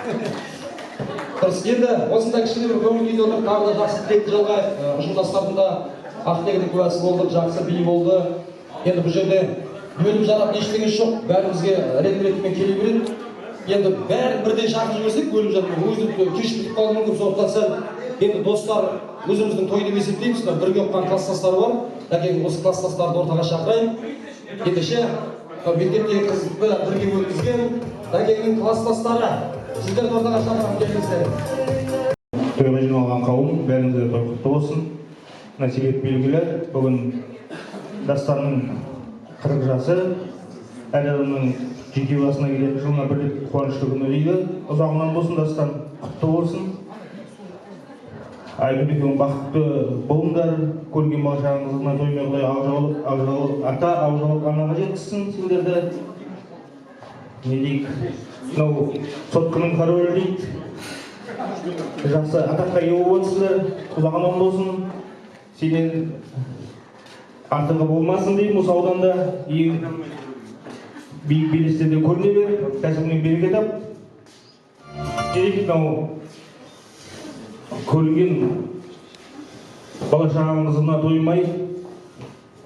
Дұрыс, енді осындай кішкене бір көңіл күйде отырып, тағы да жақсы тілекті жалғайық. Ұжымдастардың да ақтегінің куәсі болдық, жақсы би болды. Енді бұл жерде бөліп жаратын ештеңе жоқ, бәрімізге рет-ретімен келе береді. Енді бәрін бірден шақырып жіберсек, бөліп жаратын өзі кеш бітіп қалуы мүмкін, сондықтан сәл енді достар өзіміздің той деп есептейміз, бірге оқыған класстастар бар. Әкең осы класстастарды ортаға шақырайын. Ендеше мектептегі қызды бірге өткізген әкеңнің класстастары, сіздерді ортаға шақырып келіңіздер. Тойға жиналған қауым, бәріңізге той құтты болсын. Насибет белгілі, бүгін дастанның 40 жасы, әр адамның жеке басына келетін жылына бір рет қуанышты күні дейді. Ұзағынан болсын, дастан құтты болсын. Айгүл екеуің бақытты болыңдар, көрген бала-шағаңыздың тоймен Құдай ата аужалық анаға жеткізсін сендерді. Не дейік, мынау соткының королі дейді. Жақсы атаққа ие болып отырсыздар, ұзағынан болсын. Сенен артығы болмасын деймін, осы ауданда ең биік белестерде көріне бер, кәсібіңнен береке тап. Керек мынау көрген бала-шағаңызына тоймай,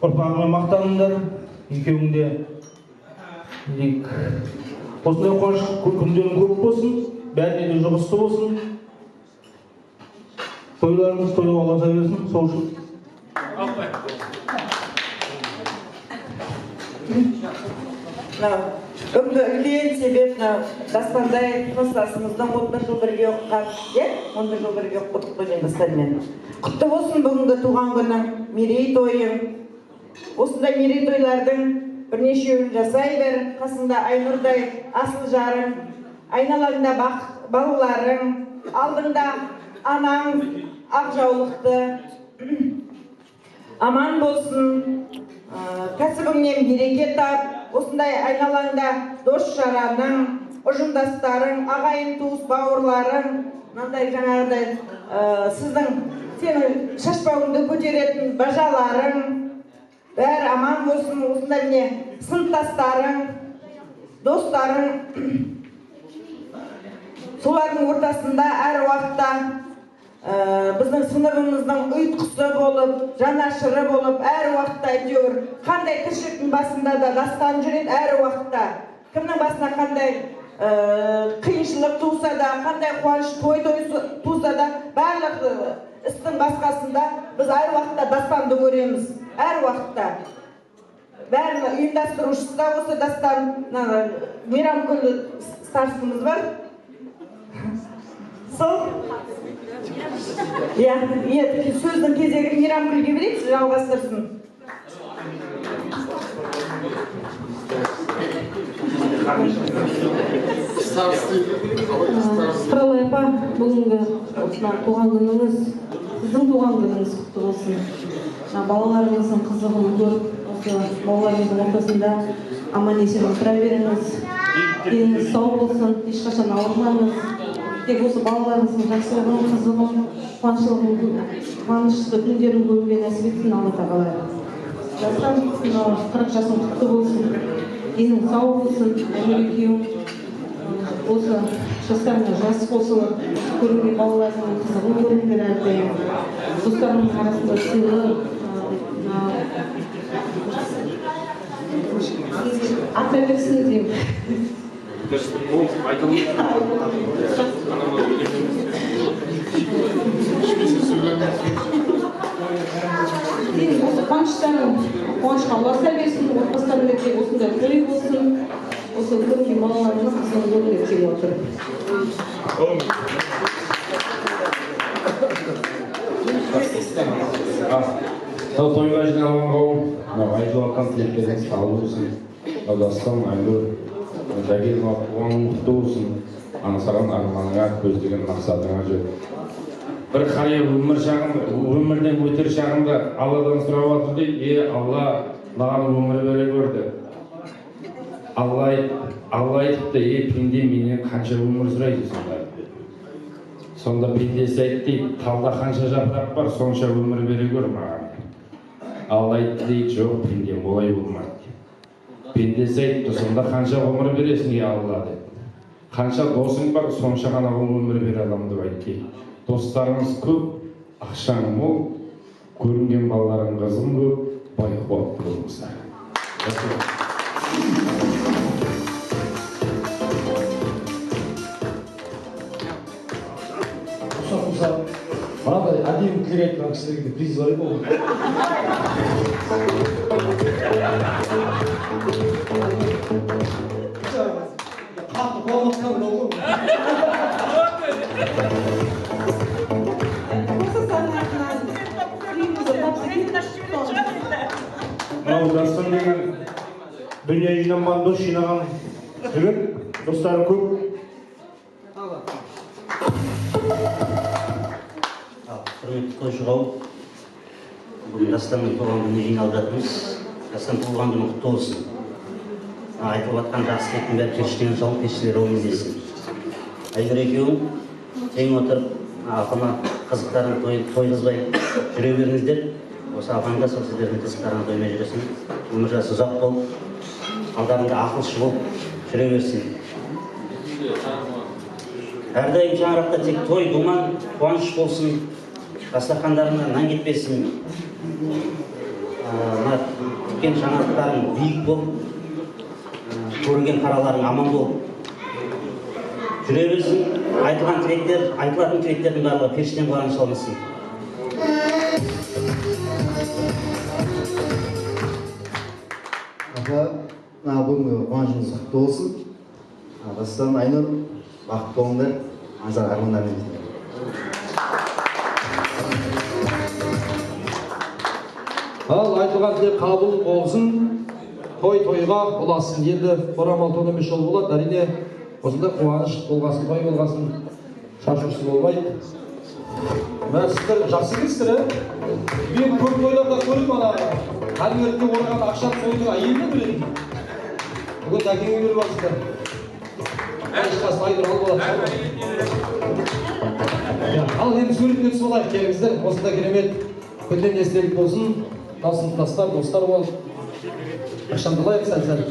ұрпағымен мақтаныңдар, екеуің де осындай қуаныш күндерің көп болсын, бәріне де жұғысты болсын. Тойларыңыз тойға ұласа берсін, сол үшін. Бүгінгі үлкен себеп Дастанбай класстасымыздың 10 жыл бірге оқыған, 10 жыл бірге оқыдық қойген Дастанмен. Құтты болсын бүгінгі туған күнің, мерейтойың. Осындай мерейтойлардың бірнешеуін жасай бер, қасында Айнұрдай асыл жарың, айналаңда балаларың, алдыңда анаң ақ жаулықты. Аман болсын, кәсібіңнен береке тап. Осындай айналаңда дос-жараның, ұжымдастарың, ағайын туыс бауырларың, мынандай жаңағыдай сіздің сенің шашбауыңды көтеретін бажаларың, бәрі аман болсын. Осындай міне сыныптастарың, достарың, солардың ортасында әр уақытта біздің сыныбымыздың ұйытқысы болып, жанашыры болып, әр уақытта әйтеуір қандай тіршіліктің басында да Дастан жүреді, әр уақытта. Кімнің басына қандай қиыншылық туса да, қандай қуаныш той туса да, барлық істің басқасында біз әр уақытта Дастанды көреміз, әр уақытта. Бәрін ұйымдастырушысы да осы Дастан, Мейрамкүл старшымыз бар. Сол? Сөздің кезегі Мейрамкүлге берейік, жалғастырсын. Құралай апа, бүгінгі туған күніңіз, сіздің туған күніңіз құтты болсын. Балаларыңыздың қызығын көріп, осы балаларыңыздың ортасында аман есен отыра беріңіз. Деніңіз сау болсын, ешқашан ауырмаңыз. Тек осы балаларыңыздың жақсылығын, қызығын, қуанышты күндерін көруге нәсіп етсін Алла тағала. Дастан 40 жасың құтты болсын, денің сау болсын, әйел екеуің осы жастарыңа жас болсын, көруге балаларының қызығын көріңдер әрдайым. Достарының арасында сыйлы, ата берсін деймін. Осы қуаныштарын қуанышқа ұласа берсін, отбасыларында тек осындай той болсын, осы көрген балаларының қызығын көруге келіп отыр. Тойға жиналған қауым, айтып жатқан тілектеріңіз қабыл болсын. Дастан, Айнұр, Жәгел туғаның құтты болсын. Аңсаған арманыңа, көздеген мақсатыңа жүр. Бір қария өмірден өтер шағында Алладан сұрап жатыр дейді, Алла маған өмір бере көрді. Алла айтыпты, пенде менен қанша өмір сұрайды сонда. Сонда пендесі айтты дейді, талда қанша жапырақ бар, сонша өмір бере көр маған. Алла айтты дейді, жоқ, пенде олай болмайды. Пендесі айтты, сонда қанша өмір бересің, Алла деп. Қанша досың бар, сонша ғана өмір бере аламын деп айтты. Достарыңыз көп, ақшаң мол, көрінген балаларың қызым көп, бай қуатты болыңыздар. Мынандай әдемі тілек айтқан кісілерге приз бар еді ғой. Қатты қуанып болды. Мынау дастан деген дүние жинаған дос жинаған жігіт, достары көп. Құрметті тойшы қауым, бүгін Дастанның туған күніне жиналып жатырмыз. Дастан туған күні құтты болсын. Айтылып жатқан жақсы тілектің бәрі періштенің жауын періштелер ойын десін. Айгүл екеуің тең отырып, апама қызықтарын тойғызбай жүре беріңіздер. Осы апаң да сол сіздердің қызықтарын тоймай жүресін. Өмір жасы ұзақ болып, алдарында ақылшы болып жүре берсін. Әрдайым шаңырақта тек той, думан, қуаныш болсын. Дастархандарыңнан нан кетпесін. Күткен шаңырақтарың биік болып, көрінген қараларың аман болып жүре берсін. Айтылатын тілектердің барлығы періштен қуаныш салынсын. Бүгінгі қуанышыңыз құтты болсын. Дастан, Айнұр, бақытты болыңдар, аңсар армандармен жетіңдер. Ал айтылған тілек қабыл болсын, той-тойға ұласын. Енді орамал той емес жол болады. Әрине осындай қуаныш болғасын, той болғасын, шашушысы болмайды. Мә сіздер жақсы келсіздер, мен көп тойларда көріп, конвертте ораған ақша тойдың әйеліне білетін. Бүгін тәкеңе беріп алсыздар. Ешқасын Айнұр алып алады. Ал енді суретке түсіп алайық, келіңіздер. Осында керемет күннен естелік болсын. Тасымдастар, достар бол. Ақшамдылайық сәл-сәл.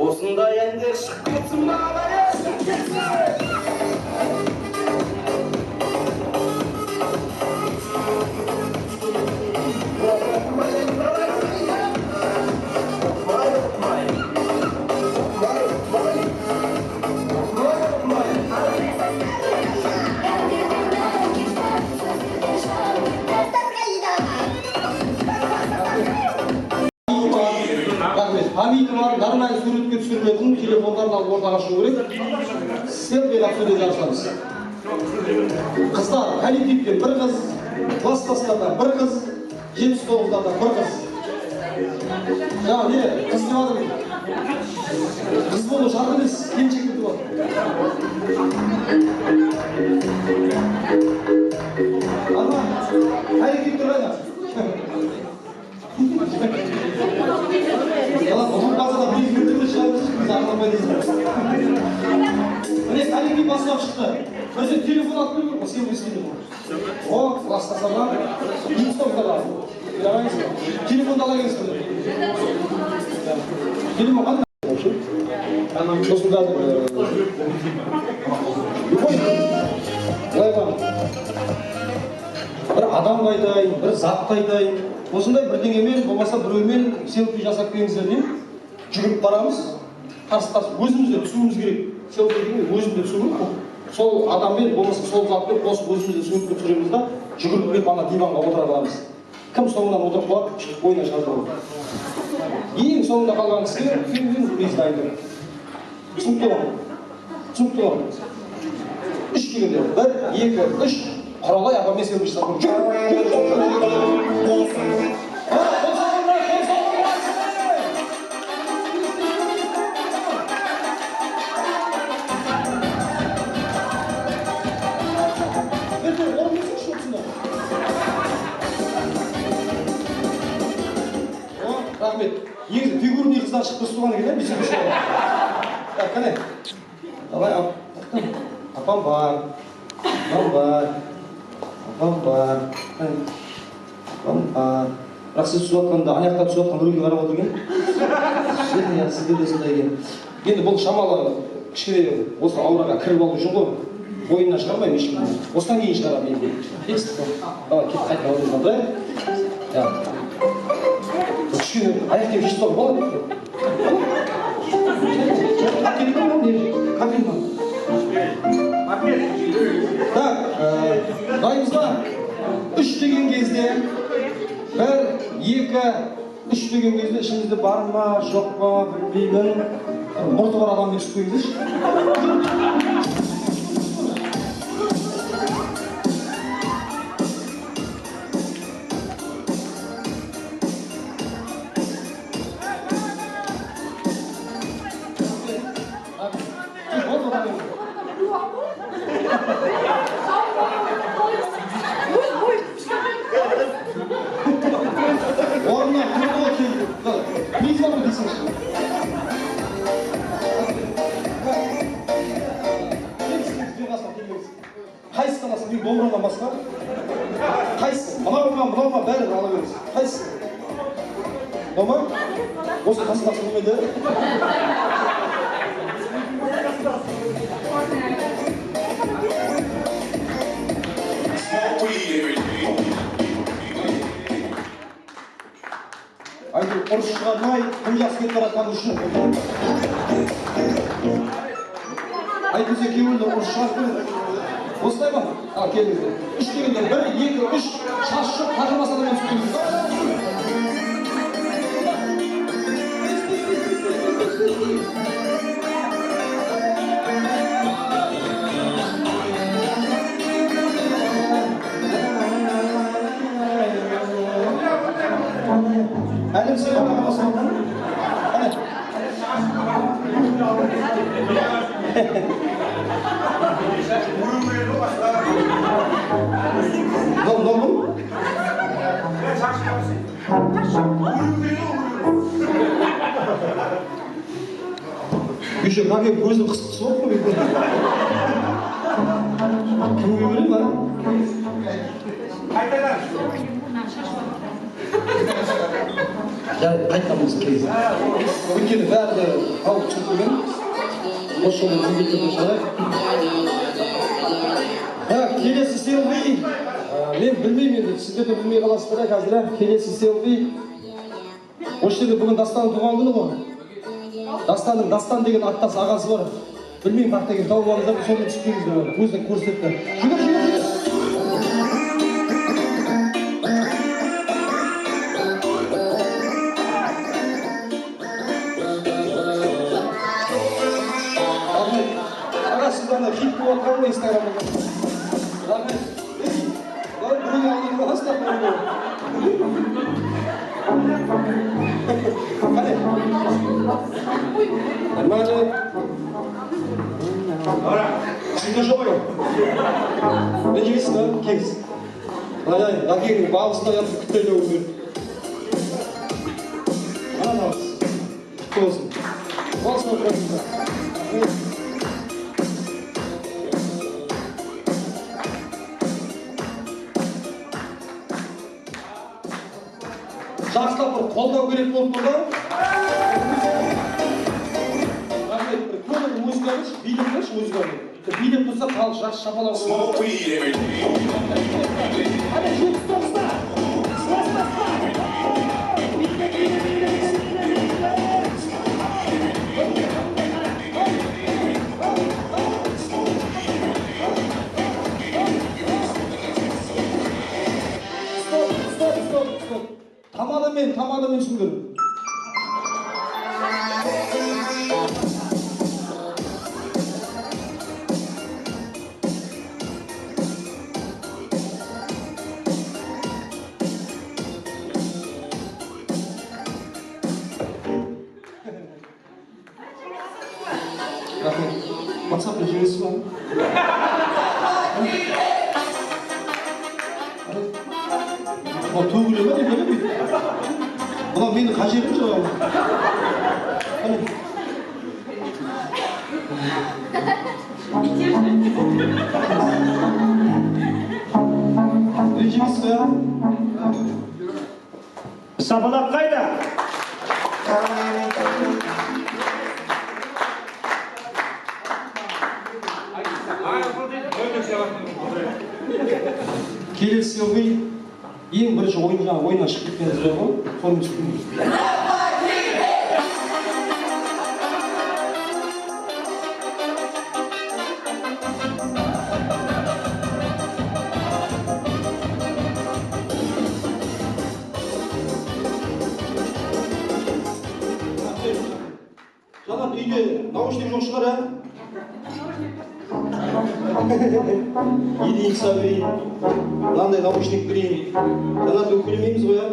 Осындай әндер шығып кетсін маған. Хамитовар нормально суретке түсірметін телефондарын алып ортаға шығу керек. Селфиға түсуде жарысамыз. Қыздар, коллективтен бір қыз, класстастардан бір қыз, 79-дардан бір қыз. Жаңа не, қыз деп адым. Қыз болу шарт емес, келіншек деп адым. Алма, коллективтен қайда? Onun bazada bir gündür dışarıda çıktı, anlamayız. Hani kalemi basıp çıktı. Önce telefon atmıyor mu? Basayım mı istedim? O, klasta zaman, ilk stokta var. Bilemeyiz mi? Telefon da alakası mı? Telefon kan ne olsun? Dostum da Vay bana. бір адамға айтайын, бір затты айтайын, осындай бірдеңемен, болмаса біреумен селфи жасап келіңіздер деймін. Жүгіріп барамыз, тарс-тарс өзіміз де түсуіміз керек. Селфи дегенде өзіміз де түсу керек. Сол адаммен, болмаса сол затпен қосып өзіміз де суретке түсіреміз да, жүгіріп келіп ана диванға отыра қаламыз. Кім соңынан отырып қалады, шығып ойына шығарып алады. Ең соңында қалған кісіге фильмнен білмейсіз дайындық. Түсінікті ғой? Түсінікті ғой? Үш дегенде, 1, 2, 3, Құралай апамен селфи жасап рахмет. Негізі фигурный қыздар шықты ұстыған екен, бейсен бейсен. Так, қане. Давай, апам бар. Апам бар. Апам бар. Апам бар. Бірақ сіз түсіп атқанда, аяқта түсіп атқан біреуге қарап отыр екен. Сізде де сондай екен. Енді бұл шамалы кішкене осы аураға кіріп алу үшін ғой. Бойынан шығармаймын ешкім. Осыдан кейін шығарамын енді. Давай, кет қайтып алып отырмын. Кішкене аяқ деп жесіп алып болады. Капель ма не? Капель ма? Так, дайынбыз ба? 3 деген кезде 1, 2, 3 деген кезде ішіңізде бар ма, жоқ па, білмеймін. Мұрты бар адаммен түсіп қойыңызшы. Қайсы қаласың? Мен домбырадан басқа? Қайсы? Мынау бәрі ала беріңіз. Қайсы? Дома? Осы қасынасы болмайды. Айтып, ұрыс шығармай, кім жақсы кетіп баратқаны үшін. Айтыңыз екеуінде ұрыс шығарып көреді. Осылай ма? Келіңіздер. 3 дегенде 1, 2, 3, шаш жоқ, тағылмаса да мен түсінеміз. Әлім сен тағылмаса да? Dom. Еще как я көзді қысқысы болып қой. Кімге білем ба? Қайтамыз кейіз. Өйткені бәрі халық түсінген. Осы жолы міндетті шығарайық. Келесі селфи. Мен білмеймін енді, сіздер де білмей қаласыздар қазір. Келесі селфи. Осы жерде бүгін Дастанның туған күні ғой. Дастан деген аттас ағасы бар. Білмеймін қақ деген тауып алыңыздар, сонымен түспеңіздер. Көзді көрсетті. Жүгір. Аға, сіз ана хит болып қалмай Инстаграмда. Рахмет. Біреуге алдын қаласыздар ма? Қане? Нормально. Сізде жоқ ой. Не жейсің ба? Кеңіз. Әкеңнің балысына ятып күттелі өмір. Анамыз. Күтті болсын. Балысына қойыңыздар. Жақсылап бір қолдау керек болып тұр да. Рахмет, бір көңіл музыканыш, биліңдерші музыканы. билеп тұрса халық жақсы шапалақ Smoke weed every day. Hadi 79'da. Stop. Tamamen sürdürün. WhatsApp'ta cümlesi var mı? Ama tuğuluyor mu? Böyle mi? Ulan beni kaçırmış o. Hani? Öncemiz ya. Sapalak kayda. Келесі ылғи ең бірінші ойына шығып кеткен жай ғой. Соның үстінде. Жанат үйде наушник жоқ шығар, ә? Единица берейін, мынандай наушник берейін. Жанат өкілемейміз ғой, ә?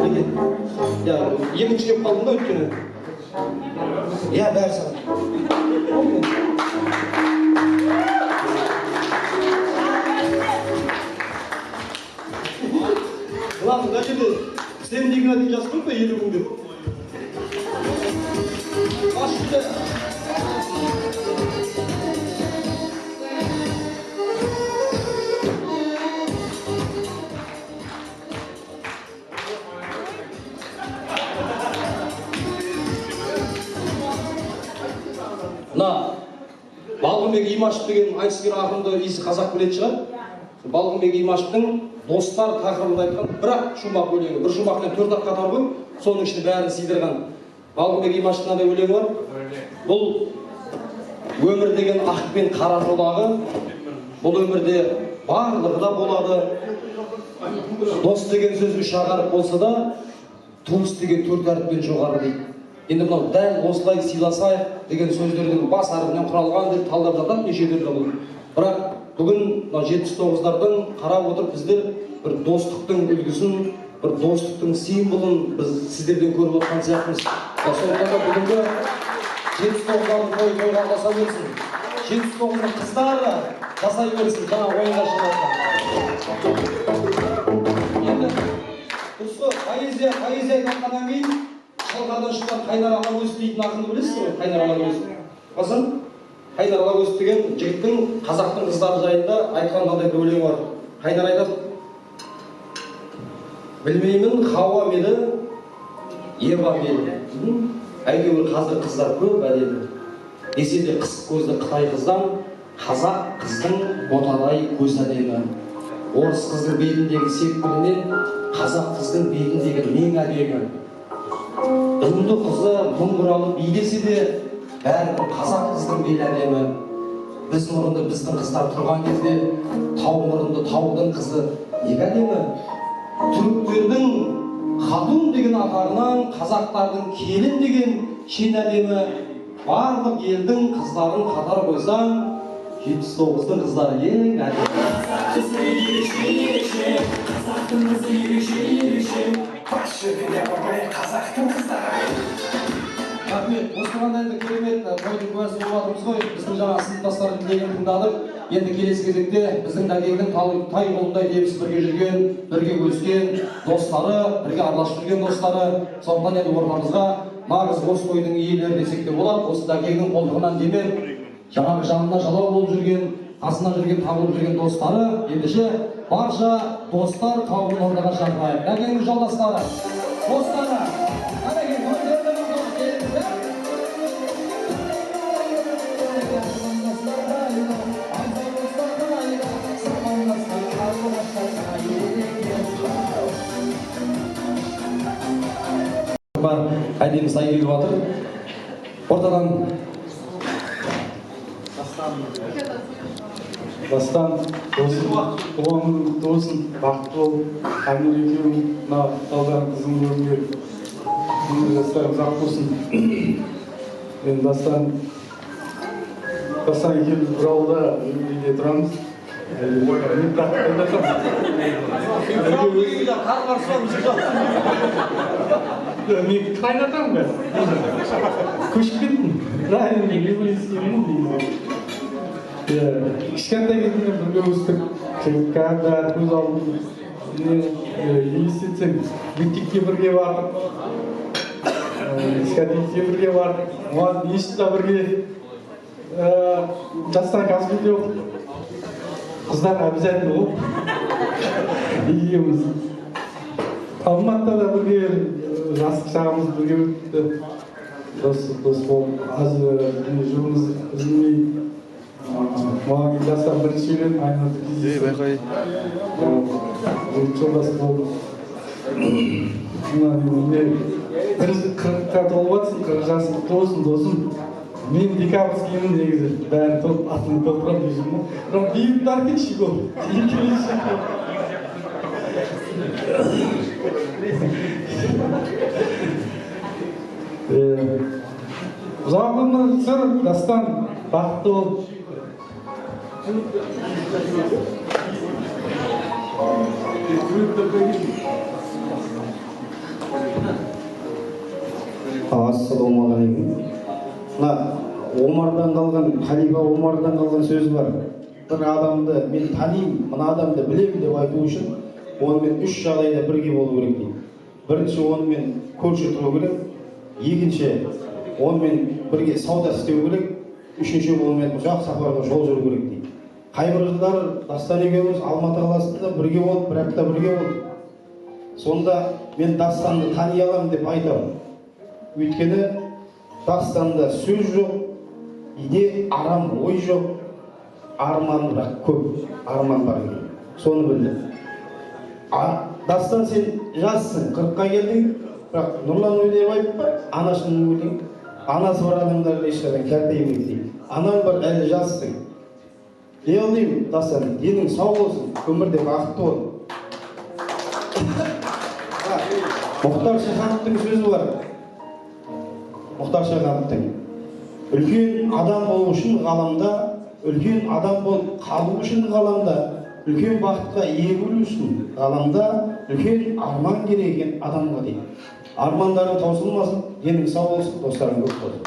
Неге? Я екінші кеп қалдым да өткені. Я бәрі саған. Ладно, мына жерде сен дегенге дейін жазып қойып па 50 мың деп. Аш үйде. Мына Балғынбек Имашев деген айтыскер ақынды иісі қазақ білетін шығар. Балғынбек Имашевтың достар тақырыбында айтқан бірақ шумақ өлеңі. Бір шумақтан 4 ақ қатар ғой, соның ішінде бәрін сыйдырған. Балғынбек Имашевтың да өлеңі бар. Бұл өмір деген ақ пен қара жолағы. Бұл өмірде барлығы да болады. Дос деген сөз үш ағарып болса да, туыс деген 4 әріппен жоғары дейді. Енді мынау дәл осылай сыйласайық деген сөздердің бас әріпінен құралған деп талдап жатады неше түрлі бұл. Бірақ бүгін 79-дардың қарап отырып біздер бір достықтың үлгісін, бір достықтың символын біз сіздерден көріп отқан сияқтымыз. Сондықтан да бүгінгі 79-дардың той жасай берсін. 79-дың қыздары жасай берсін, жаңа ойынға шығып. Енді дұрыс поэзия айтқаннан кейін Шалқардан шыққан Қайнар Алагөзов дейтін ақынды білесіз ғой? Қайнар Алагөзов. Басын? Қайнар Алагөзов деген жігіттің қазақтың қыздары жайында айтқан мынандай бір өлеңі бар. Қайнар айтады: білмеймін, Хауа мені, Ева мені. Әйтеуір қазір қыздар көп әдемі. Десе де қысық көзді Қытай қыздан қазақ қыздың боталай көз әдемі. Орыс қыздың бетіндегі серпілінен қазақ қыздың бетіндегі нең әдемі. Үнді қызы мұң бұралып билесе де бәрібір қазақ қыздың бел әдемі. Біз мұрынды біздің қыздар тұрған кезде тау мұрынды таудың қызы неге әдемі? Түріктердің хатун деген атағынан қазақтардың келін деген шен әдемі. Барлық елдің қыздарын қатар қойсаң 79-дың қыздары ең әдемі. Қазақтың қызы ерекше. Бас жүгіне бұрмай қазақтың қыздары. Рахмет, осыған енді керемет тойдың куәсі болып жатырмыз ғой. Біздің жаңа сыныптастардың тілегін тыңдадық. Енді келесі кезекте біздің дәкеңнің тай қолындай дебіс бірге жүрген, бірге өскен достары, бірге араласып жүрген достары. Сондықтан енді ортамызға нағыз осы тойдың иелері десек те болады. Осы дәкеңнің қолтығынан демеп, жаңағы жанына жалау болып жүрген, қасына жүрген, табылып жүрген достары, ендеше барша достар қауымын ортаға шақырайық. Дәкеңнің жолдастары, достары, дәкеңнің бар әдемі сай келіп жатыр. Ортадан Дастан, туған күнің құтты болсын, бақытты бол. Айнұр екеуің мына талдарын қызың көріңдер. Өмір жастарың ұзақ болсын. Мен Дастан екеуміз бір ауылда үйде тұрамыз. Мен қайнатамын ба? Көшіп кеттім. Райыммен революциямын деймін. Кішкентай кезімнен бірге өстік. Когда көз алдым, елестетсем, мектепке бірге бардық. Дискотекке бірге бардық. Оған мешітте бірге жастан қазбеде оқып. Қыздар обязательно болып. Екеуміз. Алматыда да бірге жастық шағымыз бірге өтті. Дос болып, аз жолымыз үзілмей. Маған жастан бірінші үйрен, Айнұрды кездесіп. Жолдасы болды. Бірінші 40-қа толып жатсың, 40 жасың құтты болсын, досым. Мен декабрьскиймін негізі, бәрін атын толтырам дейсің. Бірақ бейімді аркетші бол. Ұзақ өмір сүр, Дастан, бақытты бол. Ассалаумағалейкум. Мына Омардан қалған, халифа Омардан қалған сөз бар. Бір адамды мен танимын, мына адамды білемін деп айту үшін онымен 3 жағдайда бірге болу керек дейді. Бірінші, онымен көрші тұру керек. Екінші, онымен бірге сауда істеу керек. Үшінші, онымен ұзақ сапарға жол жүру керек дейді. Қайбір жылдар Дастан екеуміз Алматы қаласында бірге болып, бір апта бірге болдық. Сонда мен Дастанды тани аламын деп айтамын. Өйткені Дастанда сөз жоқ, иде арам ой жоқ, арман бірақ көп, арман бар екен. Соны білді. Дастан, сен жассың, 40-қа келдің, бірақ Нұрлан Өйдебаев па, анашының өлең, анасы бар адамдар ешқашан кәртеймейді дейді. Анаң бар, әлі жассың. Не деймін, Дастан, денің сау болсын, өмірде бақытты бол. Мұхтар Шахановтың сөзі бар. Мұхтар Шахановтың. Үлкен адам болу үшін ғаламда, үлкен адам болып қалу үшін ғаламда, үлкен бақытқа ие болу үшін ғаламда, үлкен арман керек екен адамға дейді. Армандарың таусылмасын, денің сау болсын, достарың көп болсын.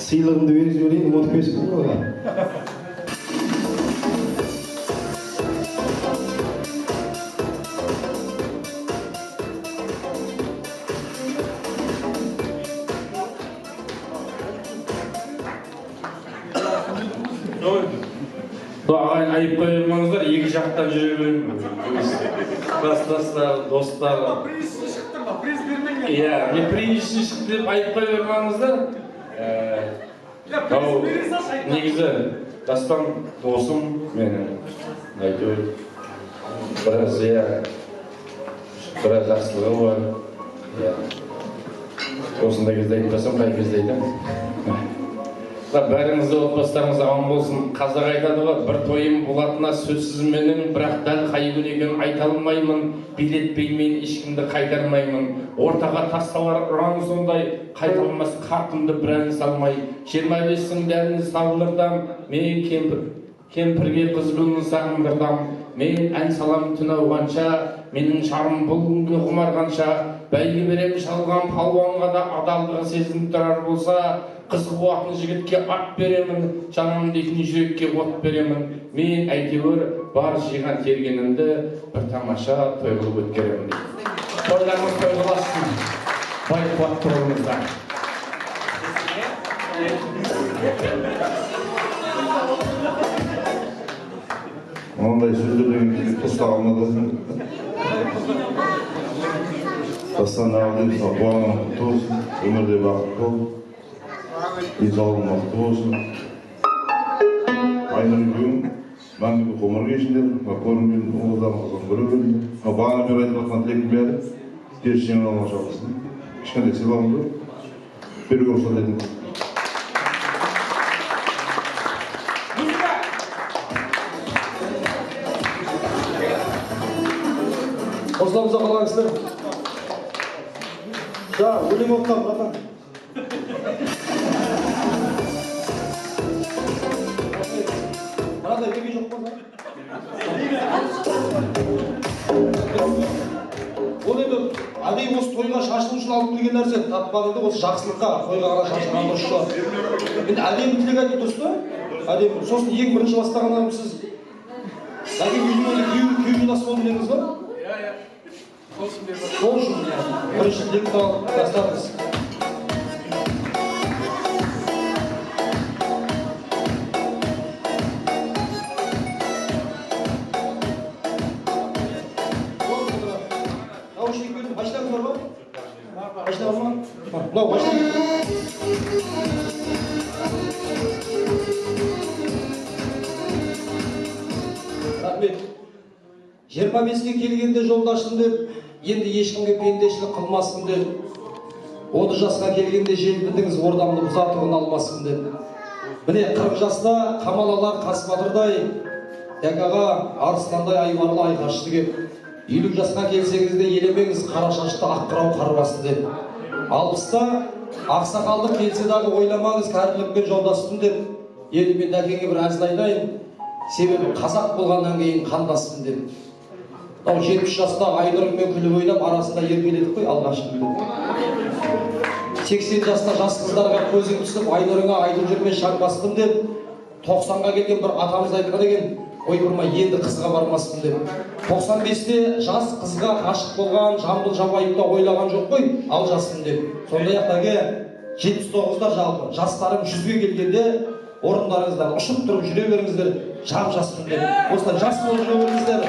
Сыйлығымды беріп жіберейін, ұмытып кетіппін ғой. Ағайын айыпқа бермеңіздер, екі жақтан жүре беремін. Класстастар, достар. Иә, мен принесін шықты деп айыпқа бермеңіздер. Негізі Дастан досым менің. Әйтеуір біраз жақсылығы бар. Осындай кезде айтпасам, қай кезде айтамын. Бәріңізді отбасыларыңыз аман болсын. Қазақ айтады ғой, бір тойым болатына сөзсіз менің, бірақ дәл қай күн екенін айта алмаймын, билетпеймін, ешкімді қайтармаймын. Ортаға тасталар ұран сондай, қайталмас қартымды бір ән салмай. 25-сің бәрін сабылырдам, мен кемпірге қыз күнін сағындырдам. Мен ән салам түн ауғанша, менің шарым бұл күнге құмарғанша. Бәйге берем шалған палуанға да адалдығы сезініп тұрар болса, қыз қуатын жігітке ат беремін, жаным дейтін жүрекке от беремін. Мен әйтеуір бар жиған тергенімді бір тамаша той қылып өткеремін дейді. Тойларыңыз той қыласын, бай қуатты болыңыздар. Ондай сөздерден кейін ұстағанына да Дастан ағайын қуаның құтты болсын, өмірде бақытты бол, денсаулығың мықты болсын. Aynur ekibim, ben gibi komur geçindir, korumun oğuzlarımızdan bölümünde. Bana bir aydınlatma dilek bilmedi. Gerçeğini alma çalışsın. Kişkende silahımdı. Bir görsen dedim. Osmanımıza қалаңыздар. Өлең оққан, братан. Мынандай неге жоқ па? Ол енді әдейі осы тойға шашылу үшін алып келген нәрсе таппады еді, осы жақсылыққа тойға ғана шашылған дұрыс шығар. Енді әдемі тілек айту дұрыс та? Әдемі. Сосын ең бірінші бастағаннан сіз әкем үйленді, күйеу жолдасы болды дедіңіз ба? Сол үшін бірінші тілекті алып тастадыңыз. Машинаңыз бар ма? Машинаңыз бар ма? Мынау машина. Рахмет. 25-ке келгенде жолдашым деп, енді ешкімге пендешілік қылмасын деп, 30 жасқа келгенде желбідіңіз ордамды бұзатығын алмасын деп. Міне 40 жаста Қамалалар Қасбатырдай, Дәкаға арыстандай айбарлы айқашты кеп, 50 жасқа келсеңізде елемеңіз қара шашты аққырау қарбасты деп. 60-та ақсақалдық келсе дағы ойламаңыз кәрілікпен жолдаспын деп. Енді мен Дәкеңе бір әзіл айтайын, себебі қазақ болғаннан кейін қандаспын деп. 70 жаста Айнұрмен күліп ойнап арасында еркеледік қой алғашқы деп. 80 жаста жас қыздарға көзің түсіп Айнұрыңа айтып жүрмей шаң бастым деп. 90-ға келген бір атамыз айтқан екен, ойпырмай енді қызға бармаспын деп. 95-те жас қызға ғашық болған, жамбыл жабайыпта ойлаған жоқ қой, ал жаспын деп. Сондай-ақ әке 79-да жалпы жастарым 100-ге келгенде орындарыңыздан ұшып тұрып жүре беріңіздер, жаспын деп. Осылай жас болып жүре беріңіздер.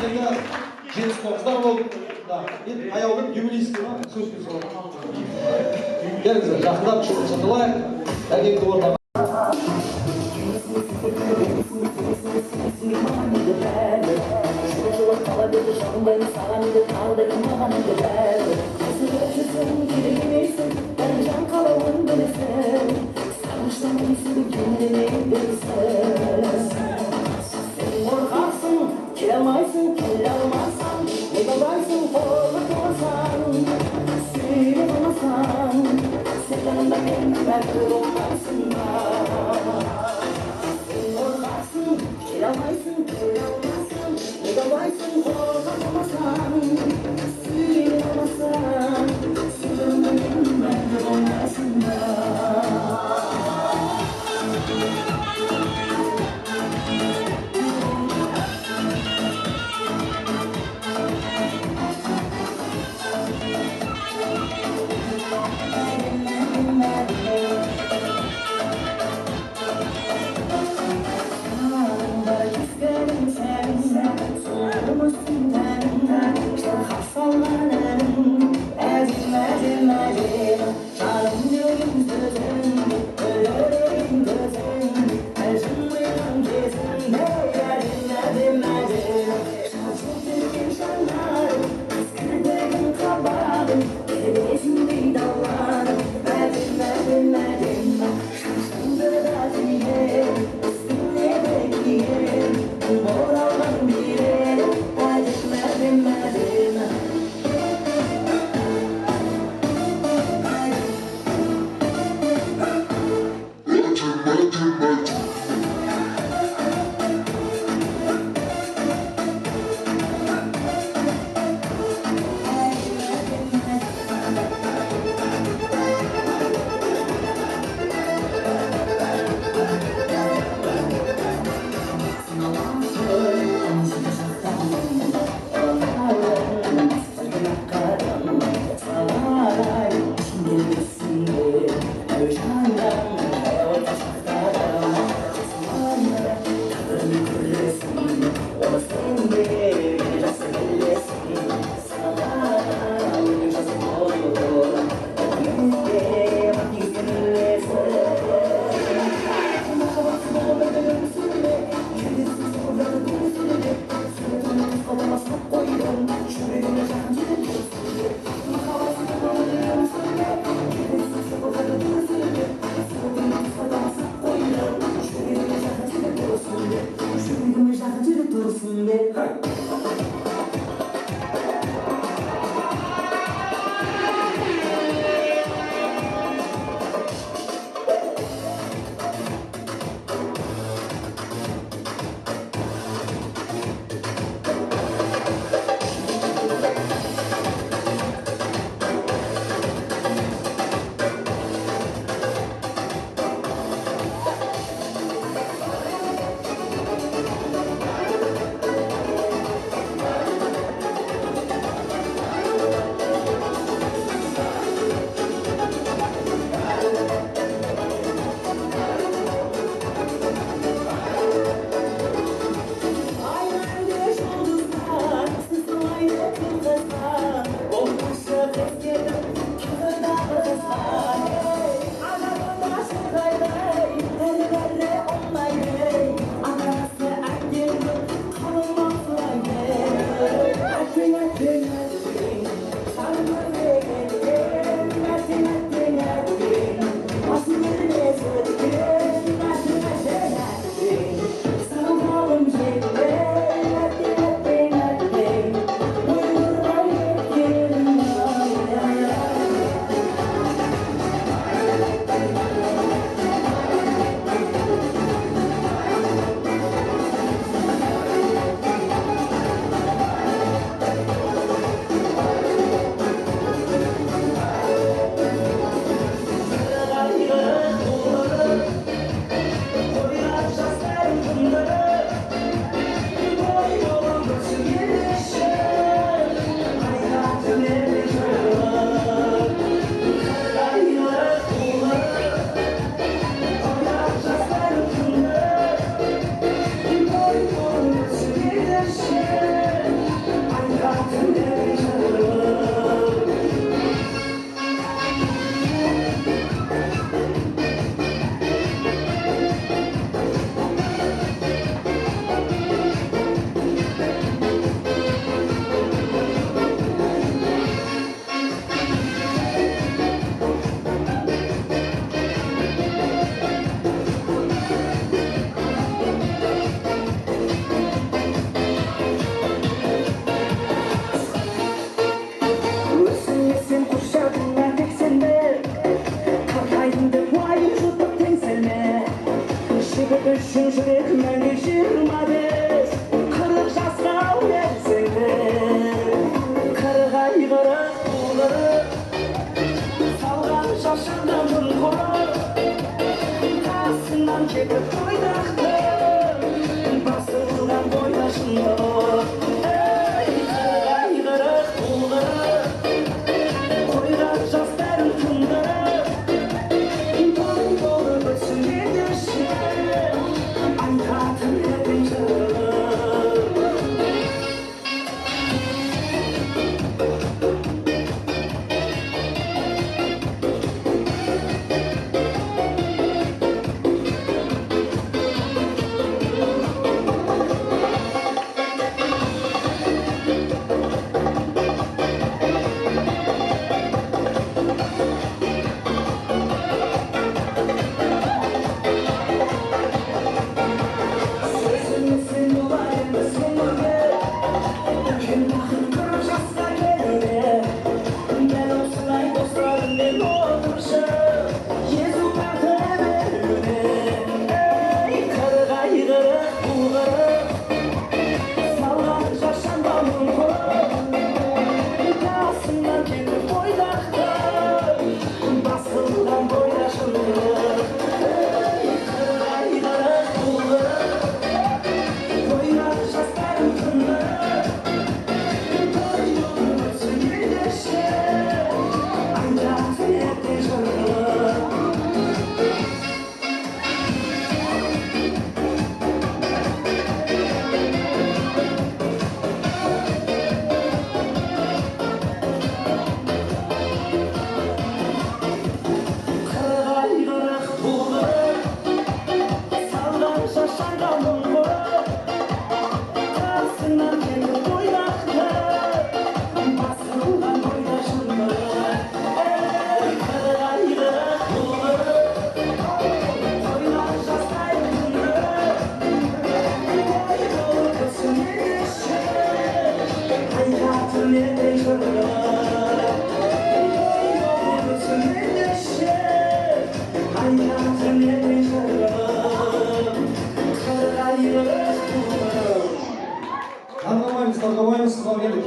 Енді 79-дар болып, аяулы юбилейский ма? Сөз болады. Келіңіздер, жақындап шатылайық. Әкеңді орнаға.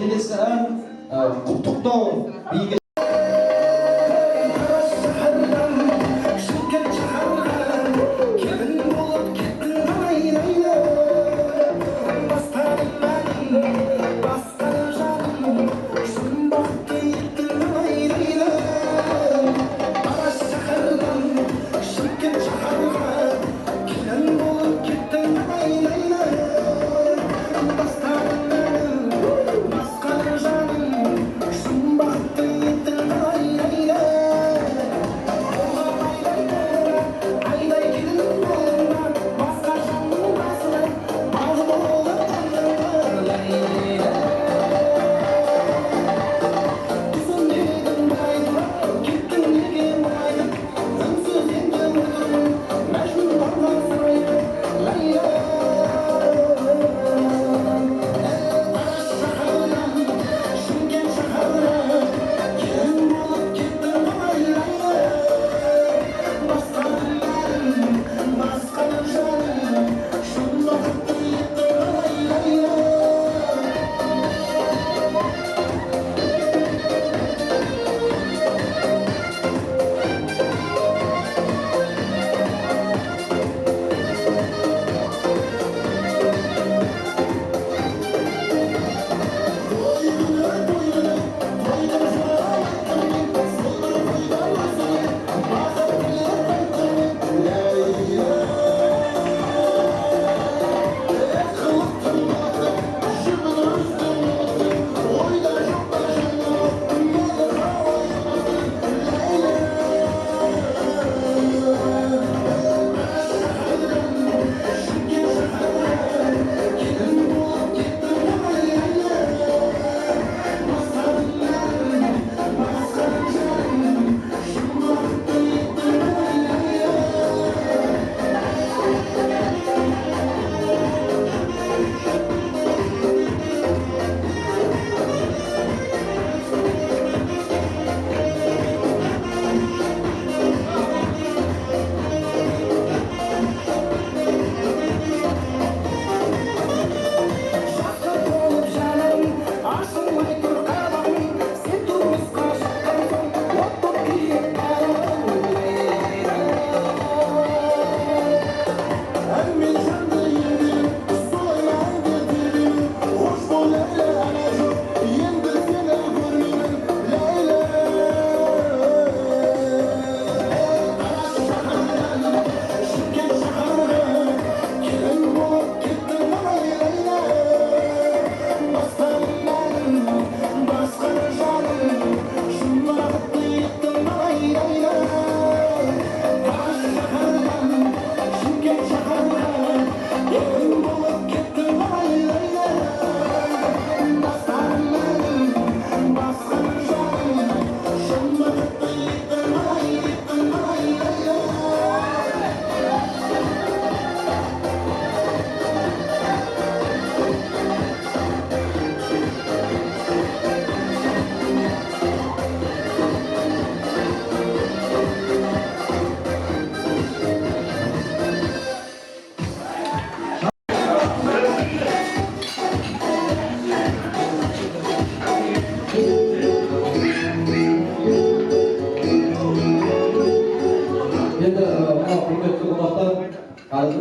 Келесі ән құттықтау биге Басқаны жаным, жұмбақты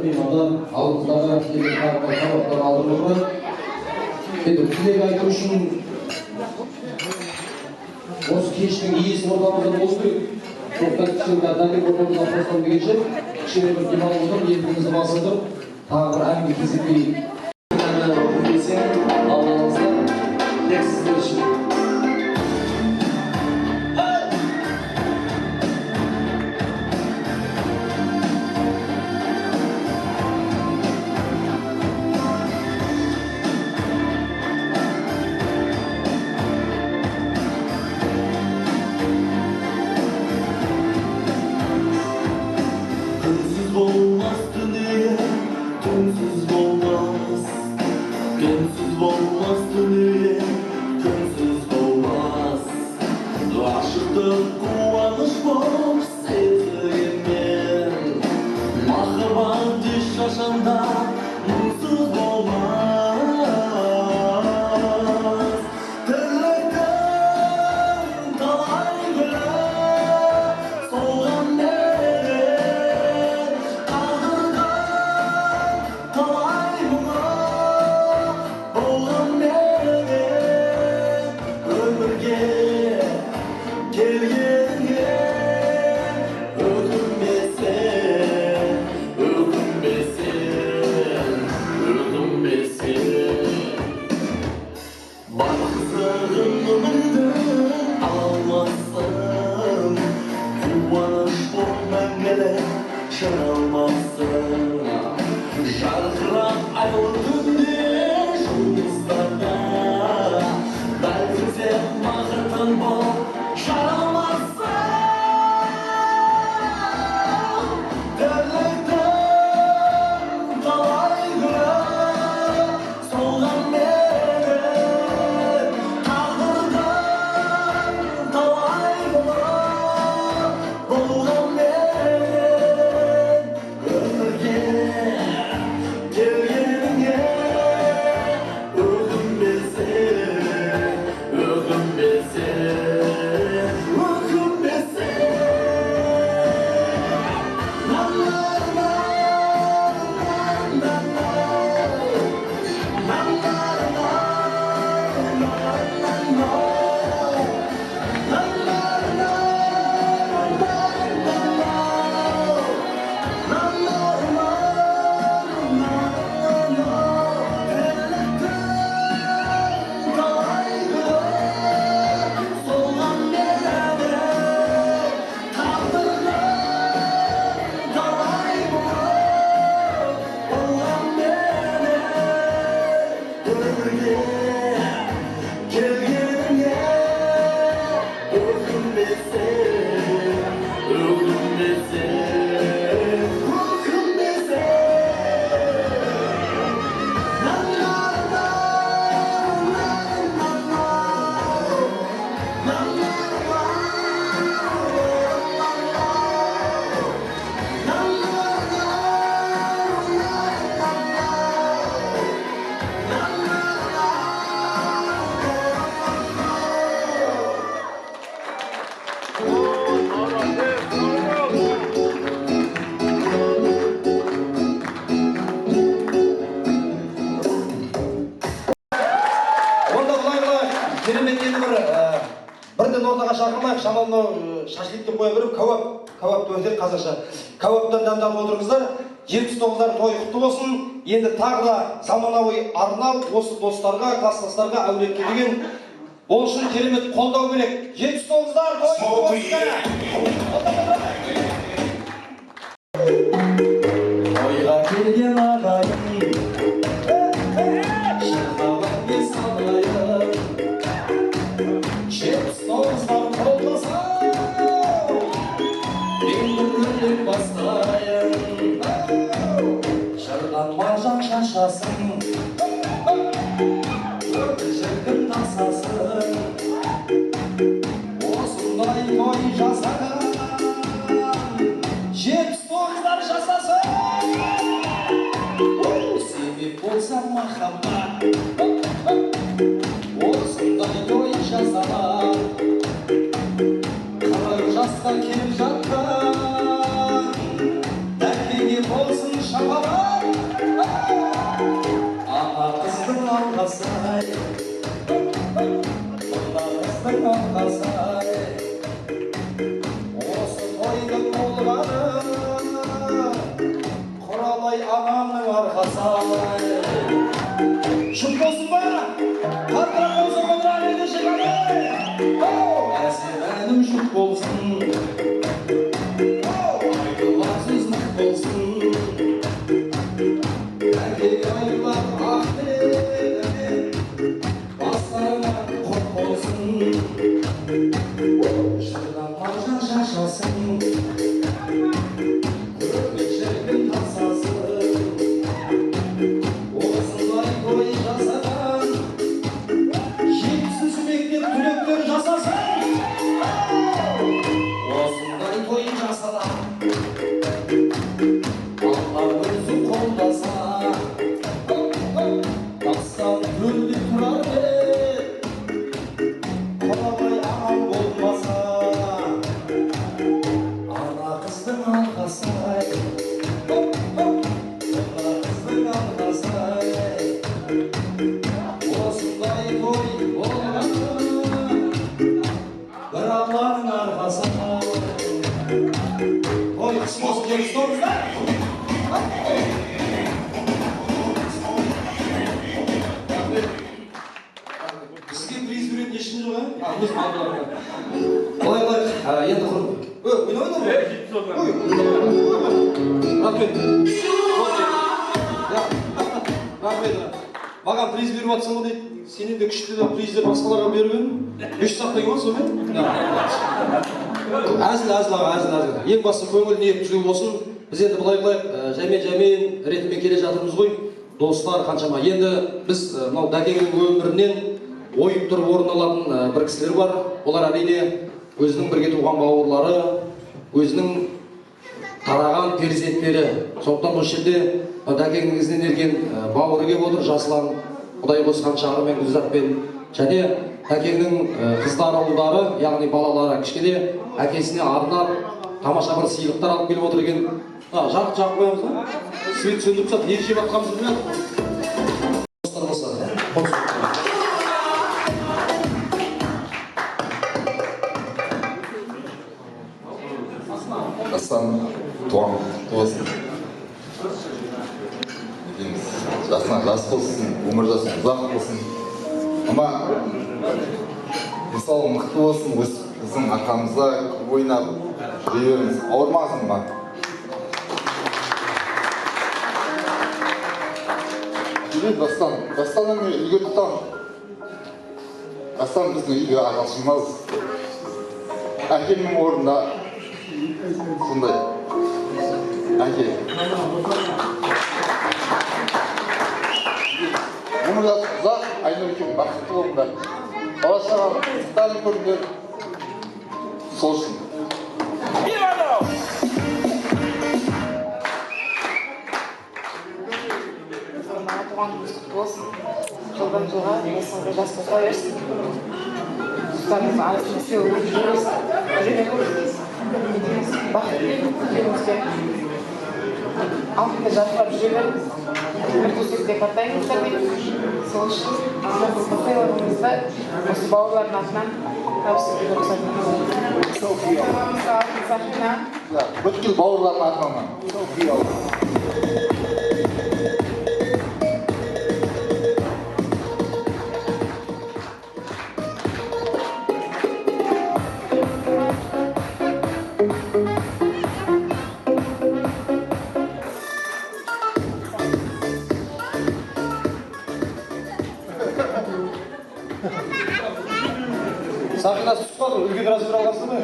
меймандар, алдымыздағы елдің табақтар алдырылды. Енді тілек айту үшін осы кештің иесі ортамызда болу керек. Сондықтан кішкене дәлел ортамызда қосылып дегенше кішкене бір демалып отырып, елімізді басылдырып, тағы бір әңгіме кездесейік. Алдыңызда тек сіздер үшін. Бірден ортаға шақырмайық, шамалына шашликті қоя беріп, кәуапты өтер қазақша. Кәуаптан дәмдап отырыңыздар. 79-дар тойы құтты болсын. Енді тағы да заманауи арнау осы достарға, класстастарға, әулетке деген ол үшін керемет қолдау керек. 79-дар тойы құтты болсын. Тойға келген ағайын, шырқаған бес ағайын, Соғыздар қолдаса, мен бүрлік бастайын, шырған маржан шашасын, өрді жіркін тасасын, осындай той жасаған, 79-дар жасасын, себеп болса махаббат, осындай той жасаған, жасқа келіп жатқан, дәкеге болсын шапалақ. Шут болсын ба? Қаттырақ болса қондырақ ендеше қане! Әсер әнім шут болсын. Айтылар сөз нық болсын. Әкеге айлап ақ тілегімен бастарыңа құт болсын. Шырдан маржан шашасын. Көрмекшіліктің тасасын. Осындай той жасаған жетсіз мектеп түлектер жасасын. Осындай той жасаған Алла өзі қолдаса тастан төлде тұрар деп Қолабай ағам болмаса ана қыздың алғасай осындай той болған бір Алланың арқасы той қыс болсын деп ұстаңыздар. Бізге приз беретін ешкім жоқ, өз балаларына. Былай енді құрып. Ойна. Рахмет. Рахмет. Маған приз беріп жатсың ғой дейді. Сенен де күшті де приздер басқаларға беріп едім. 3 сақтан кейін сонымен. Әзіл. Ең басты көңіл ниет түзу болсын. Біз енді былай жәмен ретімен келе жатырмыз ғой. Достар қаншама. Енді біз мынау Дәкеңнің өмірінен ойып тұрып орын алатын бір кісілер бар. Олар әрине өзінің бірге туған бауырлары, өзінің тараған перзенттері. Сондықтан осы жерде Дәкеңнің ізінен ерген бауыры келіп отыр, Жасұлан, Құдай қосқан шағыр мен Гүлзатпен. Және Дәкеңнің қыздар ұлдары, яғни балалары кішкене әкесіне арнап тамаша бір сыйлықтар алып келіп отыр екен. Жарық жағып қоямыз ба? Свет сөндіріп тастап, не жеп жатқанымызды білмедік. Достар болса. Дастан туған болсын. Жасына жас болсын, өмір жасына ұзақ болсын. Ama мысалы мықты болсын, біздің арқамызда ойнап жүре беріңіз. Ауырмасын ба? Жүрек Дастанның үйге тұтам. Дастан біздің үйге ағалшымыз. Әкемнің орнында сондай. Әке. Өмір жасы ұзақ, Айнұр екеуің бақытты болыңдар. Бала-шағаның қызықтарын көріңдер. Сол үшін. Туғаныңыз құтты болсын. Жылдан жылға есіңізге жас қосыла берсін. Құттықтарыңыз артынша өте берсін. Бақытты екеумізге алтында жарқырап жүре беріңіз. Бір төсекте қартаймыздар деймін. Сол үшін сыйлығымызды осы бауырлардың атынан табыстыруға рұқсат етіңіз. Сыйлығымызға алтын сақина. Бүткіл бауырлардың атынан. Сақинасы түспады, үлкен размер алғансың ба?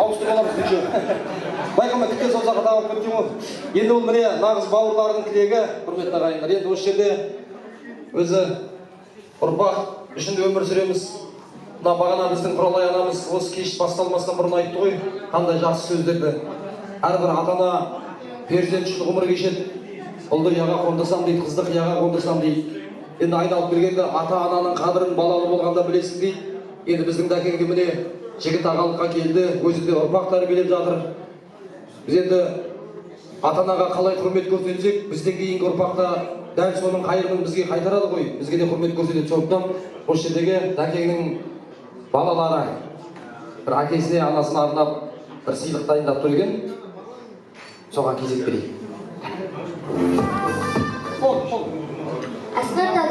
Ауыстырып аламыз неше. Байқамай тіке сол жаққа тағып кеткен ғой. Енді ол міне нағыз бауырлардың тілегі, құрметті ағайындар. Енді осы жерде өзі ұрпақ ішінде өмір сүреміз. Мына бағана біздің Құралай анамыз осы кеш басталмастан бұрын айтты ғой, қандай жақсы сөздерді. Әрбір ата-ана перзент үшін ғұмыр кешеді. Ұлды қияға қондырсам дейді, қызды қияға қондырсам дейді. Енді айналып келгенде ата-ананың қадірін балалы болғанда білесің дейді. Енді біздің Дәкеңге міне жігіт ағалыққа келді, өзінде ұрпақ тәрбиелеп жатыр. Біз енді ата-анаға қалай құрмет көрсетсек, бізден кейінгі ұрпақта дәл соның қайырын бізге қайтарады ғой. Бізге де құрмет көрсетеді. Сондықтан осы жердегі Дәкеңнің балалары бір әкесіне, анасына арнап бір сыйлық дайындап тұр екен. Соған кезек берейік. Астанада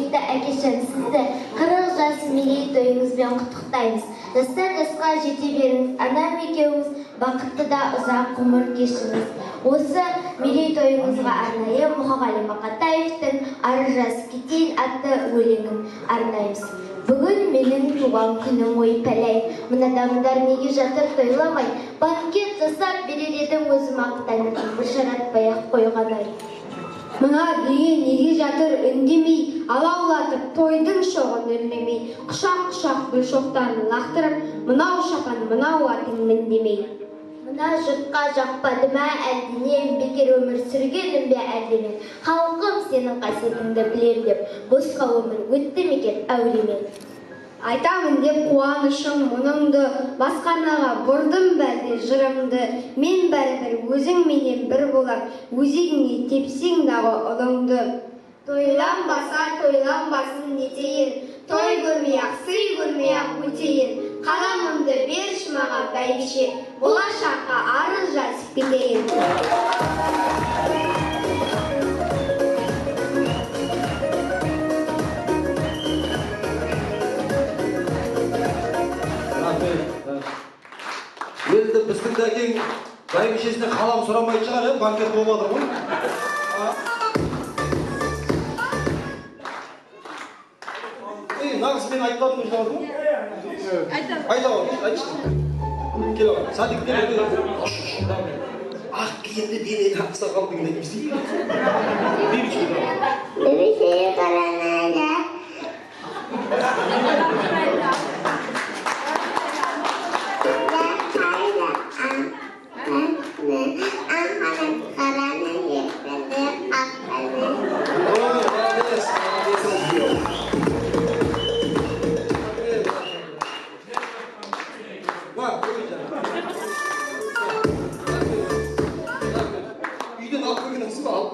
құрметті әкешім, сізді 40 жас мерейтойыңызбен құттықтаймыз. Жастан жасқа жете беріңіз, анам екеуіңіз бақытты да ұзақ ғұмыр кешіңіз. Осы мерейтойыңызға арнайы Мұқағали Мақатаевтың «Ары жазып кетейін» атты өлеңін арнаймыз. Бүгін менің туған күнім ой пәләй, мына адамдар неге жатыр тойламай, банкет жасап берер едім өзім ақтанып, бір жаратпай-ақ қойған-ай. Мына бие неге жатыр үндемей, алаулатып тойдың шоғын үрлемей, құшақ-құшақ гүл шоқтарын лақтырып, мынау шапан, мынау атың міндемей. Мына жұртқа жақпады ма әлденен, бекер өмір сүргенім бе әлденен, халқым сенің қасиетіңді білер деп, босқа өмір өтті мекен әуремен. Айтамын деп қуанышым мұныңды, басқа арнаға бұрдым бәлде жырымды, мен бәрібір өзіңменен бір болар, өзегіңе тепсең дағы ұлыңды. Тойланбаса тойланбасын нетейін, той көрмей-ақ, сый көрмей-ақ өтейін, қаламымды берші маған бәйбіше, болашаққа арыз жазып кетейін. Енді біздің дәкең бәйбішесіне қалам сұрамайды шығар, банкет болмадыр ғой. Нағыз мен айтпадым ұждадым ғой? Айта ғой, айтшы. Кел оған, садик кел. Ақ киімді денеге ақса қалдың не дейміз? Бейбіше қаранайда. Үйден алып көргенсіз ба? Алып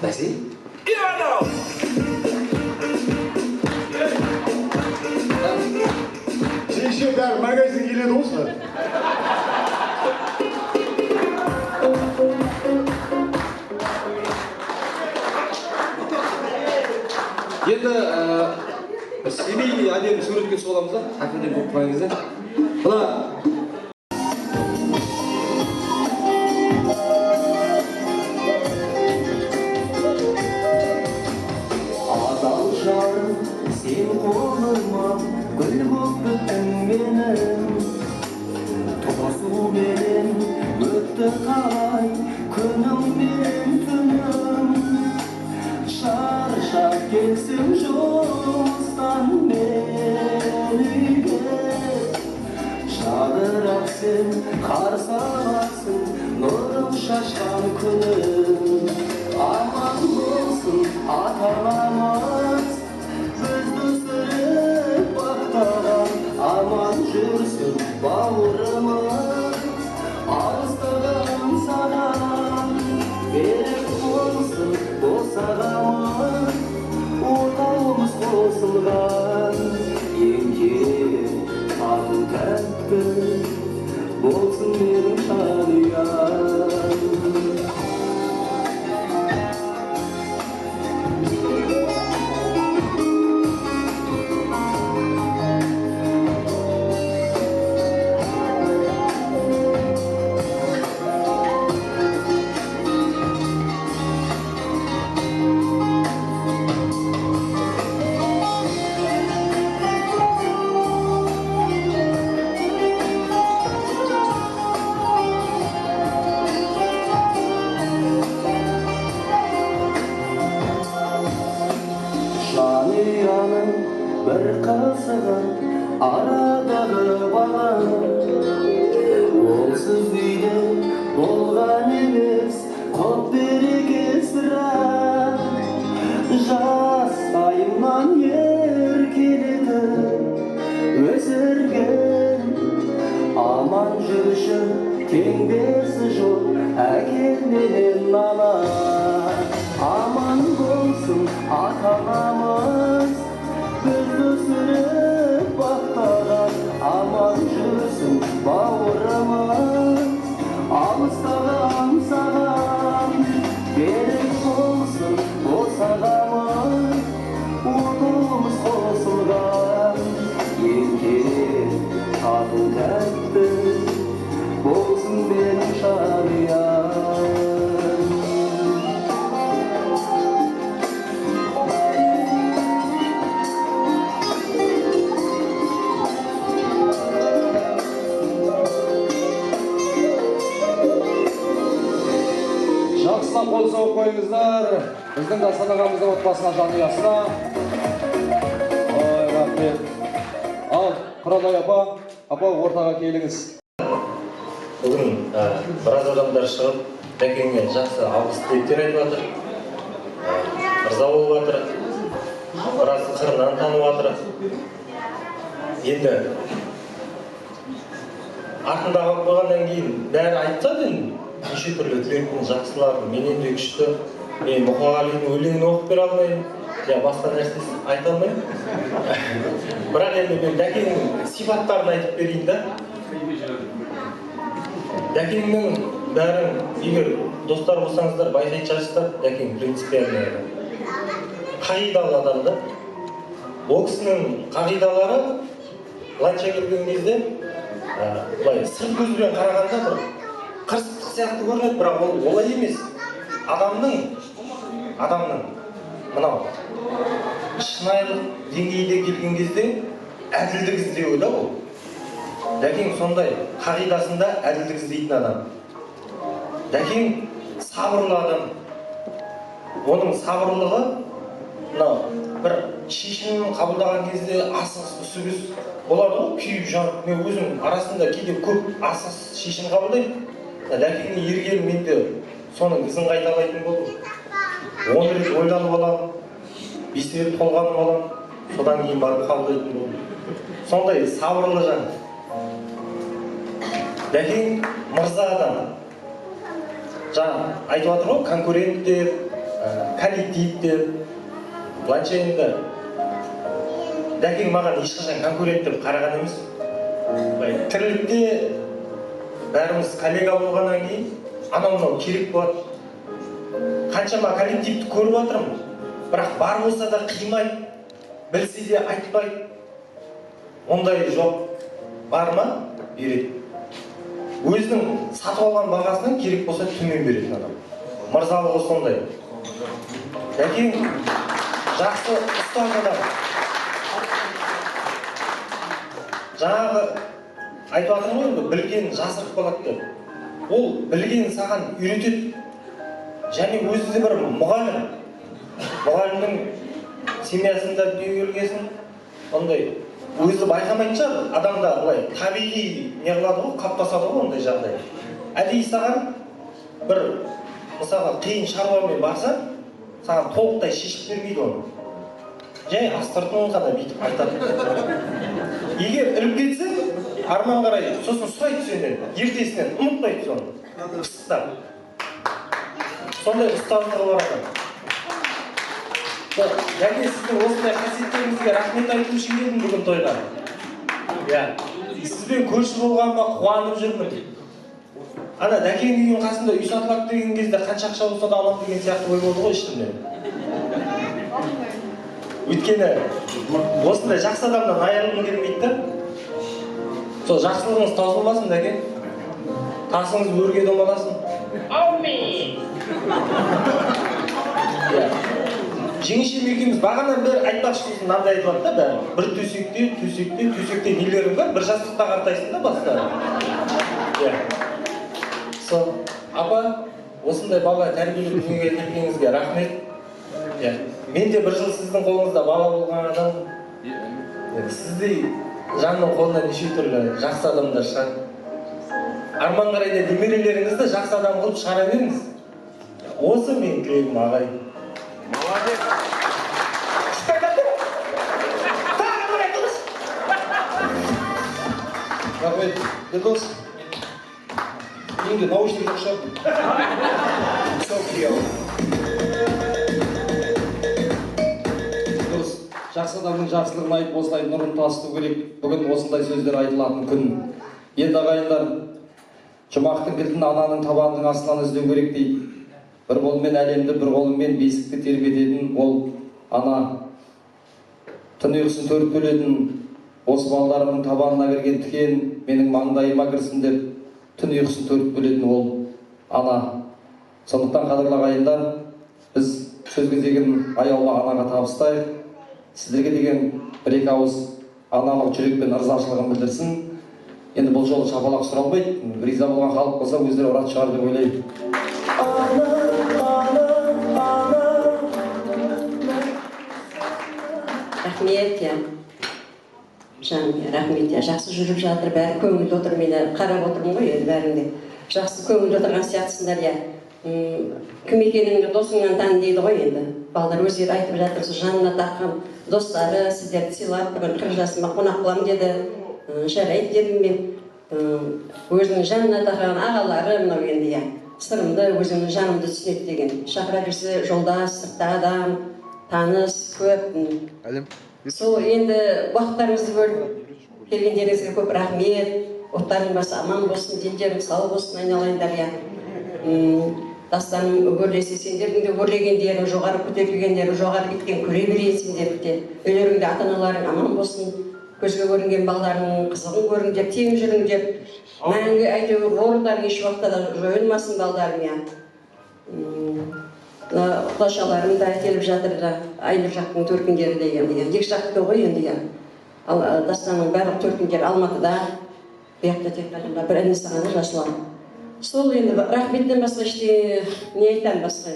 Бәсе? Шеше бәрі магазин келеді осы. Енді семейный әдемі суретке соламыз да, әкімден болып тұрған кезде. Мына Адал жарым, сен қолыма гүл боп бүттің менің. Тосу менен өтті қалай күнім мен түнім. Шаршап келсем жұмыстан мен үйге, жадырап сен қарсы аласың нұрын шашқан күнім. Аман болсын ата-анамыз, бізді сүріп бақтаған, аман жүрсін бауырымыз. Алыстаған саған керек болсын босағамыз, отауымыз қосылған, ең тату тәтті болсын менің жанұям. Жанұяның бір қызығы арадағы бала, онсыз үйде болған емес құт береке сірә. Жастайымнан еркелетіп өсірген, аман жүрші теңдесі жоқ әкелмеген ана. Aman olsun ata-anamız, bizді сүріп бақтаған, aman жүрсін бауырымыз. Алыстаған саған ақыл тәтті болсын менің жанұям. Жақсылап қол соғып қойыңыздар. Біздің Дастан ағамыздың отбасына, жанұясына. Ой, рахмет. Ал, Құралай апа, ортаға келіңіз. Бүгін біраз адамдар шығып, Бәкеңе жақсы алғыс тілектер айтып жатыр. Ырза болып жатыр. Біраз қырынан танып жатыр. Енді артында қалып қойғаннан кейін бәрі айтады енді. Неше түрлі тілектің жақсылары, менен де күшті. Мен Мұқағалидың өлеңін оқып бере алмаймын. Я басқа нәрсесін айта алмаймын. Бірақ енді мен Бәкеңнің сипаттарын айтып берейін да. Бәкеңнің бәрін, егер достар болсаңыздар, байқайтын шығарсыздар, Бәкең принципиальный адам. Қағидалы адам да. Ол кісінің қағидалары былайша келген кезде, былай сырт көзбен қарағанда бір қырсықтық сияқты көрінеді, бірақ ол олай емес. Адамның мынау шынайылық деңгейде келген кезде әділдік іздеуі да ол. Бәкең сондай қағидасында әділдік іздейтін адам. Бәкең сабырлы адам. Оның сабырлығы мынау бір шешімін қабылдаған кезде асығыс үсігіс болады ғой, күйіп жанып. Мен өзім арасында кейде көп асығыс шешім қабылдаймын. Бәкеңнің ергені менде соның ізін қайталайтын болдым. 10 рет ойланып аламын, 5 рет толғанып аламын, содан кейін барып қабылдайтын болдым. Сондай сабырлы жан. Бәкең мырза адам. Жаңа айтып жатыр ғой, конкурент деп, коллектив деп. Былайша енді Бәкең маған ешқашан конкурент деп қараған емес. Тірлікте бәріміз коллега болғаннан кейін анау керек болады. Қаншама коллективті көріп жатырмын, бірақ бар болса да қимайды, білсе де айтпайды. Ондай жоқ. Бар ма? Береді. Өзінің сатып алған бағасынан керек болса төмен беретін адам. Мырзалығы сондай. Бәкең жақсы ұстаз адам. Жаңағы айтып жатырмын ғой, білген жасырып қалады деп. Ол білген саған үйретеді. Және өзі де бір мұғалім. Мұғалімнің семьясында дүниеге келгесін, ондай өзі байқамайтын шығар, адамда былай табиғи не қылады ғой, қалыптасады ғой ондай жағдай. Әдейі саған бір мысалға қиын шаруамен барса, саған толықтай шешіп бермейді оны. Жай астыртын ғана бүйтіп айтады. Егер іліп кетсе, арман қарай, сосын сұрайды сенен, ертесінен ұмытпайды соны. Пысықтап. Сондай ұстаздығы бар адам. Яғни сіздің осындай қасиеттеріңізге рахмет айту үшін келдім бүгін тойға. Сізбен көрші болғаныма қуанып жүрмін. Ана Дәкеңнің үйінің қасында үй сатылады деген кезде қанша ақша болса да аламын деген сияқты ой болды ғой ішімде. Өйткені осындай жақсы адамнан айырылғым келмейді да. Сол жақсылығыңыз таусылмасын Дәкең. Тасыңыз өрге домаласын. Аумин! Жеңешем екеуміз бағанан бері айтпақшымыз мынандай айтып жатыр да бәрі. Бір төсекте нелерің бар, бір жастықта қартайсың да басқа. Сол, апа, осындай бала тәрбиелеп дүниеге келгеніңізге рахмет. Мен де бір жыл сіздің қолыңызда бала болған адам. Сіздей жанның қолына неше түрлі жақсы адамдар шығады. Арман қарайда немерелеріңізді жақсы адам қылып шығара беріңіз. Осы мен тілегім ағай. Молодец! Рахмет, Дедос. Енді наушник жоқ шығар. Дұрыс, жақсы адамның жақсылығын айтып осылай нұрын тасыту керек. Бүгін осындай сөздер айтылатын күн. Енді ағайындар, жұмақтың кілтін ананың табанының астынан іздеу керек дейді. Бір қолымен әлемді, бір қолымен бесікті тербететін ол ана. Түн ұйқысын төрт бөлетін осы балаларымның табанына кірген тікен менің маңдайыма кірсін деп түн ұйқысын төгіп келетін ол ана. Сондықтан қадірлі ағайындар, біз сөз кезегін аяулы анаға табыстайық. Сіздерге деген бір-екі ауыз аналық жүрекпен ырзашылығын білдірсін. Енді бұл жолы шапалақ сұралмайды. Риза болған халық болса, өздері ұрат шығар деп ойлаймын. Рахмет, рахмет, жақсы жүріп жатыр, бәрі көңілді отыр, мені қарап отырмын ғой, енді бәрінде. Жақсы көңілді отырған сияқтысыңдар, кім екеніңді досыңнан таны дейді ғой енді. Балдар өздері айтып жатыр, жанына таққан достары, сіздерді сыйлап, бүгін 40 жасыма қонақ қыламын деді. Жарайды дедім мен. Өзінің жанына таққан ағалары мынау енді, сырымды, өзімнің жанымды түсінеді деген. Шақыра берсе жолдас, сыртта адам, таныс, көп. Сол енді уақыттарыңызды бөліп келгендеріңізге көп рахмет. Оттарың басы аман болсын, дендерің сау болсын, айналайындар. Дастаным өрлесе, сендердің де өрлегендерің, жоғары көтерілгендерің, жоғары кеткен көре берейін сендерді де. Үйлеріңде ата-аналарың аман болсын, көзге көрінген балаларың қызығын көріңдер, тең жүріңдер. Мәңгі әйтеуір орындарың еш уақытта да жойылмасын балдарың. Құлашаларым да келіп жатыр, айлы жақтың төркіндері деген. Екі жақтыда ғой енді. Дастанның барлық төркіндері Алматыда, бұяқта тек қана бір інісі ғана Жасұлан. Сол енді рахметтен басқа іште не айтам басқа.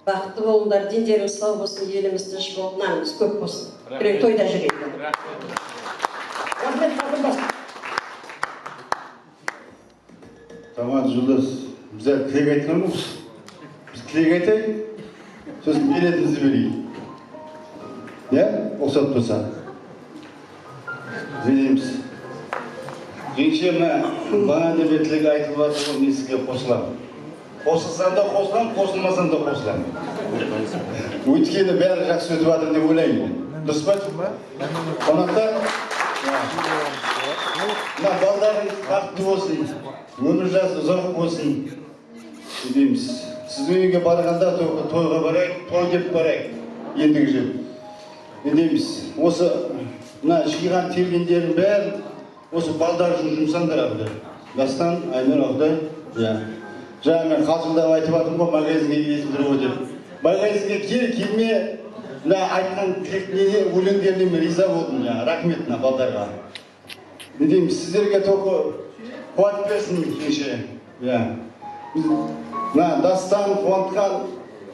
Бақытты болыңдар, дендеріңіз сау болсын, еліміз тыныш болып, нарымыз көп болсын. Біреу тойда жүреді. Рахмет қадырбас. Тамат Жұлдыз, біздер тілек айтқанбыз. Біз тілек айтайық, сосын беретімізді берейік. Ұқсат болса. Зейдейміз. Жеңше бана деп тілек айтылып жатыр ғой, мен сізге қосыламын. Қосылсам да қосыламын, қосылмасам да қосыламын. Өйткені бәрі жақсы өтіп жатыр деп ойлаймын. Дұрыс па? Қонақтар, балдарыңыз бақытты болсын, өмір жасы ұзақ болсын дейміз. Сіз үйге барғанда тойға барайық, той деп барайық, ендігі жыл. Дейміз, осы жиған тергендерін бәрін осы балдар үшін жұмсаңдар абды. Дастан, Айнұр абды. Жаңа мен қалжыңдап айтып жатырмын ғой, магазинге келесіңдер ғой деп. Магазинге келме, айтқан тілектеріне, өлеңдеріне мен риза болдым. Рахмет балдарға. Не дейміз, сіздерге тоқы қуат берсін кеше. Дастан, қуантқан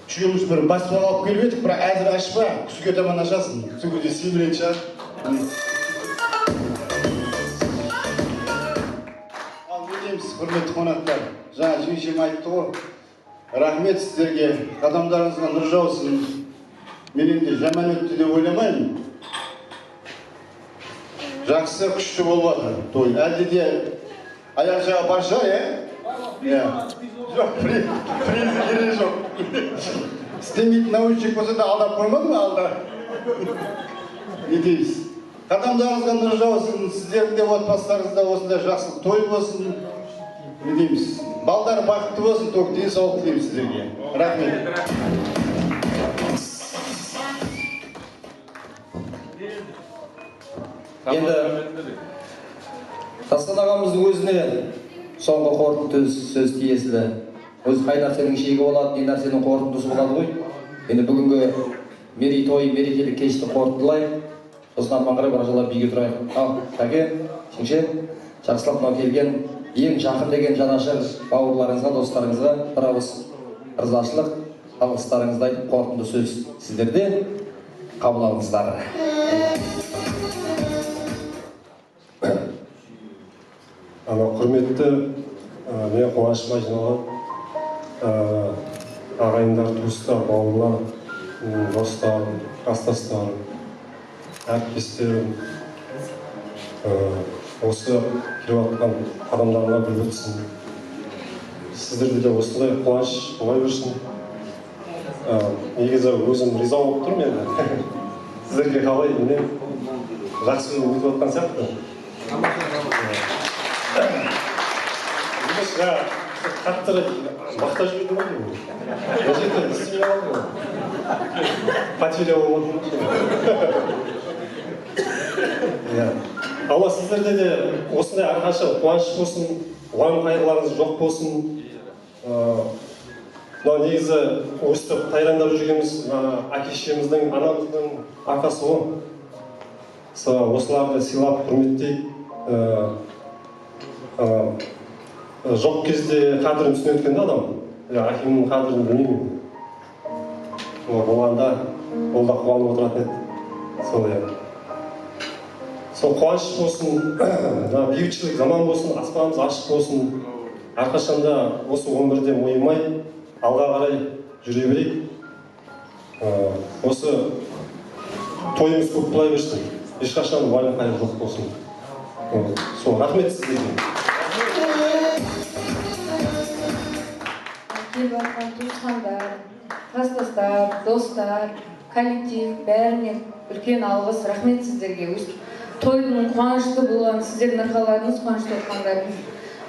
үшеуміз бір басып алып келіп едік, бірақ әзір ашпа, күзге таман ашасын. Сүгіде сейбілет шығар. Құрметті қонақтар, жаңа жеңшем айтты ғой, рахмет сіздерге, қадамдарыңызға нұр жаусын. Мен енді жаман өтті деп ойламаймын. Жақсы, күшті болып жатыр той. Әлде де аяқ жағы бар шығар, Жоқ, призі керек жоқ. Істемейтін научник болса да алдап қоймады ма алда? Не дейсіз? Қадамдарыңызға нұр жаусын, сіздердің де отбасыларыңызда осындай жақсы той болсын. Не дейміз? Балдар бақытты болсын, тоқ денсаулық тілеймін сіздерге. Рахмет. Енді Дастан ағамыздың өзіне соңғы қорытынды сөз тиесілі. Өзі қай нәрсенің шегі болады, не нәрсенің қорытындысы болады ғой. Енді бүгінгі мерейтой, мерекелік кешті қорытындылайық. Сосын арман қарай баражалап биге тұрайық. Ал, тәке, шеңше, жақсылап мынау келген ең жақын деген жанашыр бауырларыңызға, достарыңызға бір ауыз ырзашылық, алғыстарыңызды айтып қорытынды сөз сіздерде қабыл алыңыздар. Құрметті мен қуанышыма жиналған ағайындар, туыстар, бауырлар, достар, кластастар, әріптестерім, осы келіп жатқан адамдарына бір өтсін. Сіздерде де осындай қуаныш бола берсін. Негізі өзім риза болып тұрмын енді. Сіздерге қалай мен жақсы өтіп жатқан сияқты. Қатты мақтап жібердім ғой деймін. Ол жерде істемей қалдым ғой. Потеря болып отырмын. алла сіздерде де осындай әрқашан қуаныш болсын, уайым қайғыларыңыз жоқ болсын. Мына негізі өстіп тайраңдап жүргеніміз әке шешеміздің, анамыздың арқасы ғой. Осыларды сыйлап құрметтейік. Жоқ кезде қадірін түсіне өткен адам, әкемнің қадірін білмеймін. Болғанда ол да қуанып отыратын еді. Сол қуаныш болсын, бейбітшілік заман болсын, аспанымыз ашық болсын. Әрқашанда осы өмірде мойымай, алға қарай жүре берейік. Осы тойымыз көп бола берсін. Ешқашан уайым қайғы жоқ болсын. Сол рахмет сіздерге. Келіп жатқан туысқандар, кластастар, достар, коллектив, бәріне үлкен алғыс, рахмет сіздерге. Тойдың қуанышты болған, сіздердің арқаларыңыз қуанышты болғандарыңыз.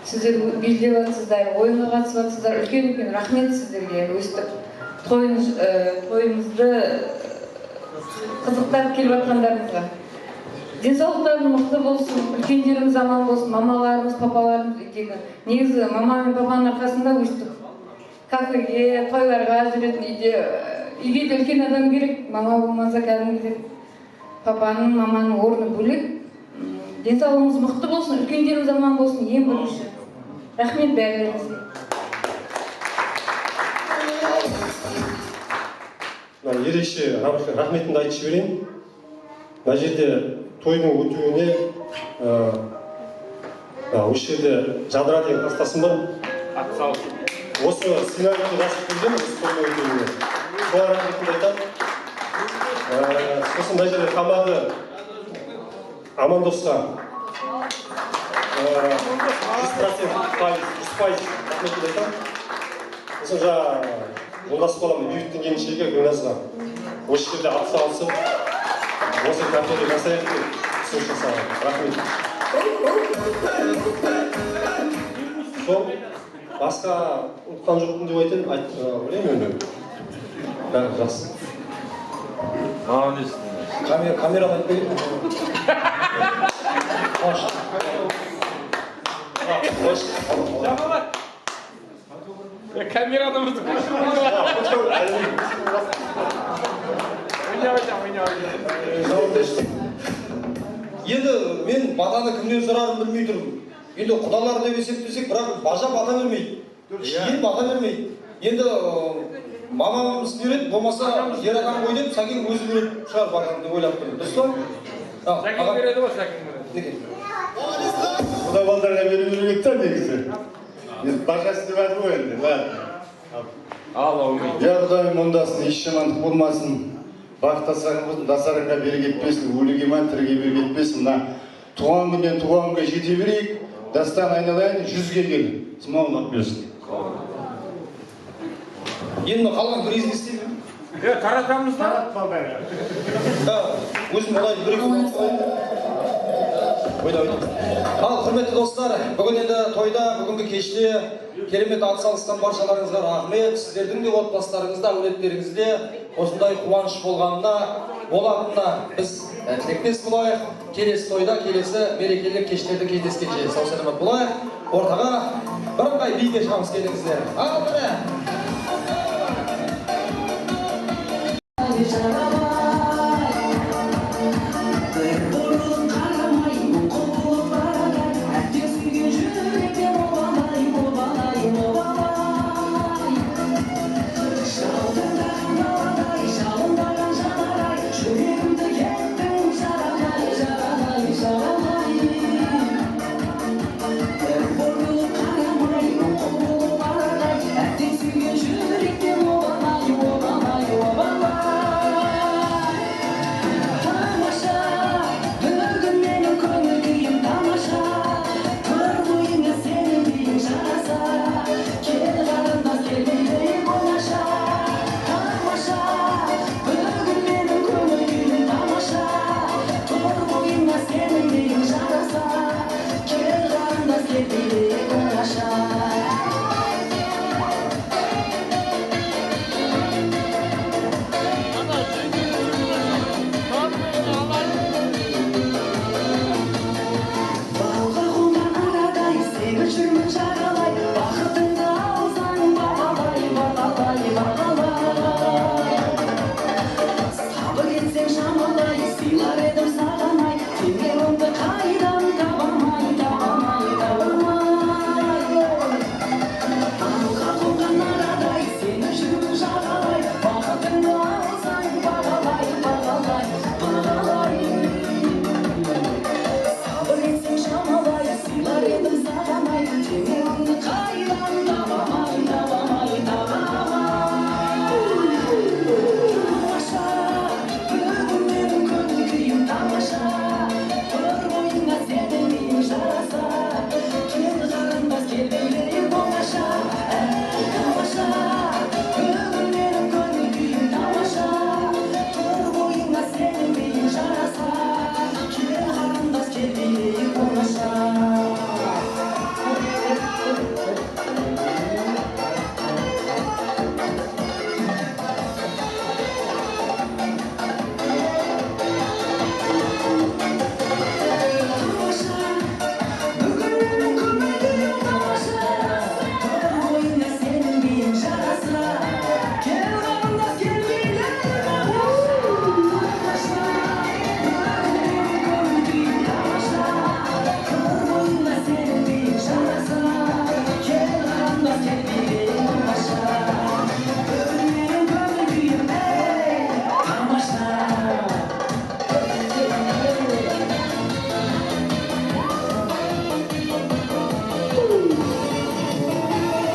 Сіздер билеп жатсыздар, ойынға қатысып жатсыздар, үлкен рахмет сіздерге. Өстіп тойымызды қызықтап келіп жатқандарыңызға. Денсаулықтарың мықты болсын, үлкендеріміз аман болсын, мамаларымыз, папаларымыз. Негізі мама мен папаның арқасында өстіп кафеге, тойларға жүретін үйге де үлкен адам керек. Мама болмаса кәдімгідей папаның, маманың орны бөлек. Денсаулығымыз мықты болсын, үлкендеріміз аман болсын, ең бірінші. Рахмет бәріңізге. Ерекше рахметімді айтып жіберейін. Мына жерде тойдың өтуіне осы жерде жадыра деген кластасым бар. Осы сценарийді жазып берген осы тойдың өтуіне. Солар рахметімді айтамын. Сосын мына жерде тамады Амандосқа 100% рахметімді айтамын. Сосын жаңа жолдас балам бейбіттің келіншегі Гүлназға осы жерде атсалысып осы кафеде жасайық деп ұсыныс жасаған. Рахмет. Сол басқа ұмытқан жоқпын деп айтайын, ойлаймын енді. Бәрі жақсы. Камерадан айтып берейін. Камерадан енді мен батаны кімнен сұрарын білмей тұрмын. Енді құдалар деп есептесек, бірақ бажа бата бермейді. Ел бата бермейді. Енді мамамыз береді, болмаса ер адам ғой деп, Сәкен өзі береді шығар барған деп ойлап тұрмын. Дұрыс па? Сәкен береді ғой, Сәкен береді. Неге? Құда балдарға беру керек та негізі. Бажасы деп айтып ғой енді. Я Құдайым мұндасын, еш жамандық болмасын. Бақтасаңыз дасарыңға берік етпесін, өліге ман тіріге берік етпесін. Мына туған күннен туған күнге жете берейік, дастан айналайын, 100-ге кел. Смағылық берсін. Енді қалған бір езін істеймін. Таратамыз да? Өзім олай бір Ал, құрметті достар, бүгін енді тойда, бүгінгі кеште керемет атсалысқан баршаларыңызға рахмет. Сіздердің де отбасыларыңызда, әулеттеріңізде осындай қуаныш болатынына біз тілектес болайық. Келесі тойда, келесі мерекелік кештерді кездескенше сау саламат болайық. Ортаға бірыңғай биге шығамыз келіңіздер. Ал, міне!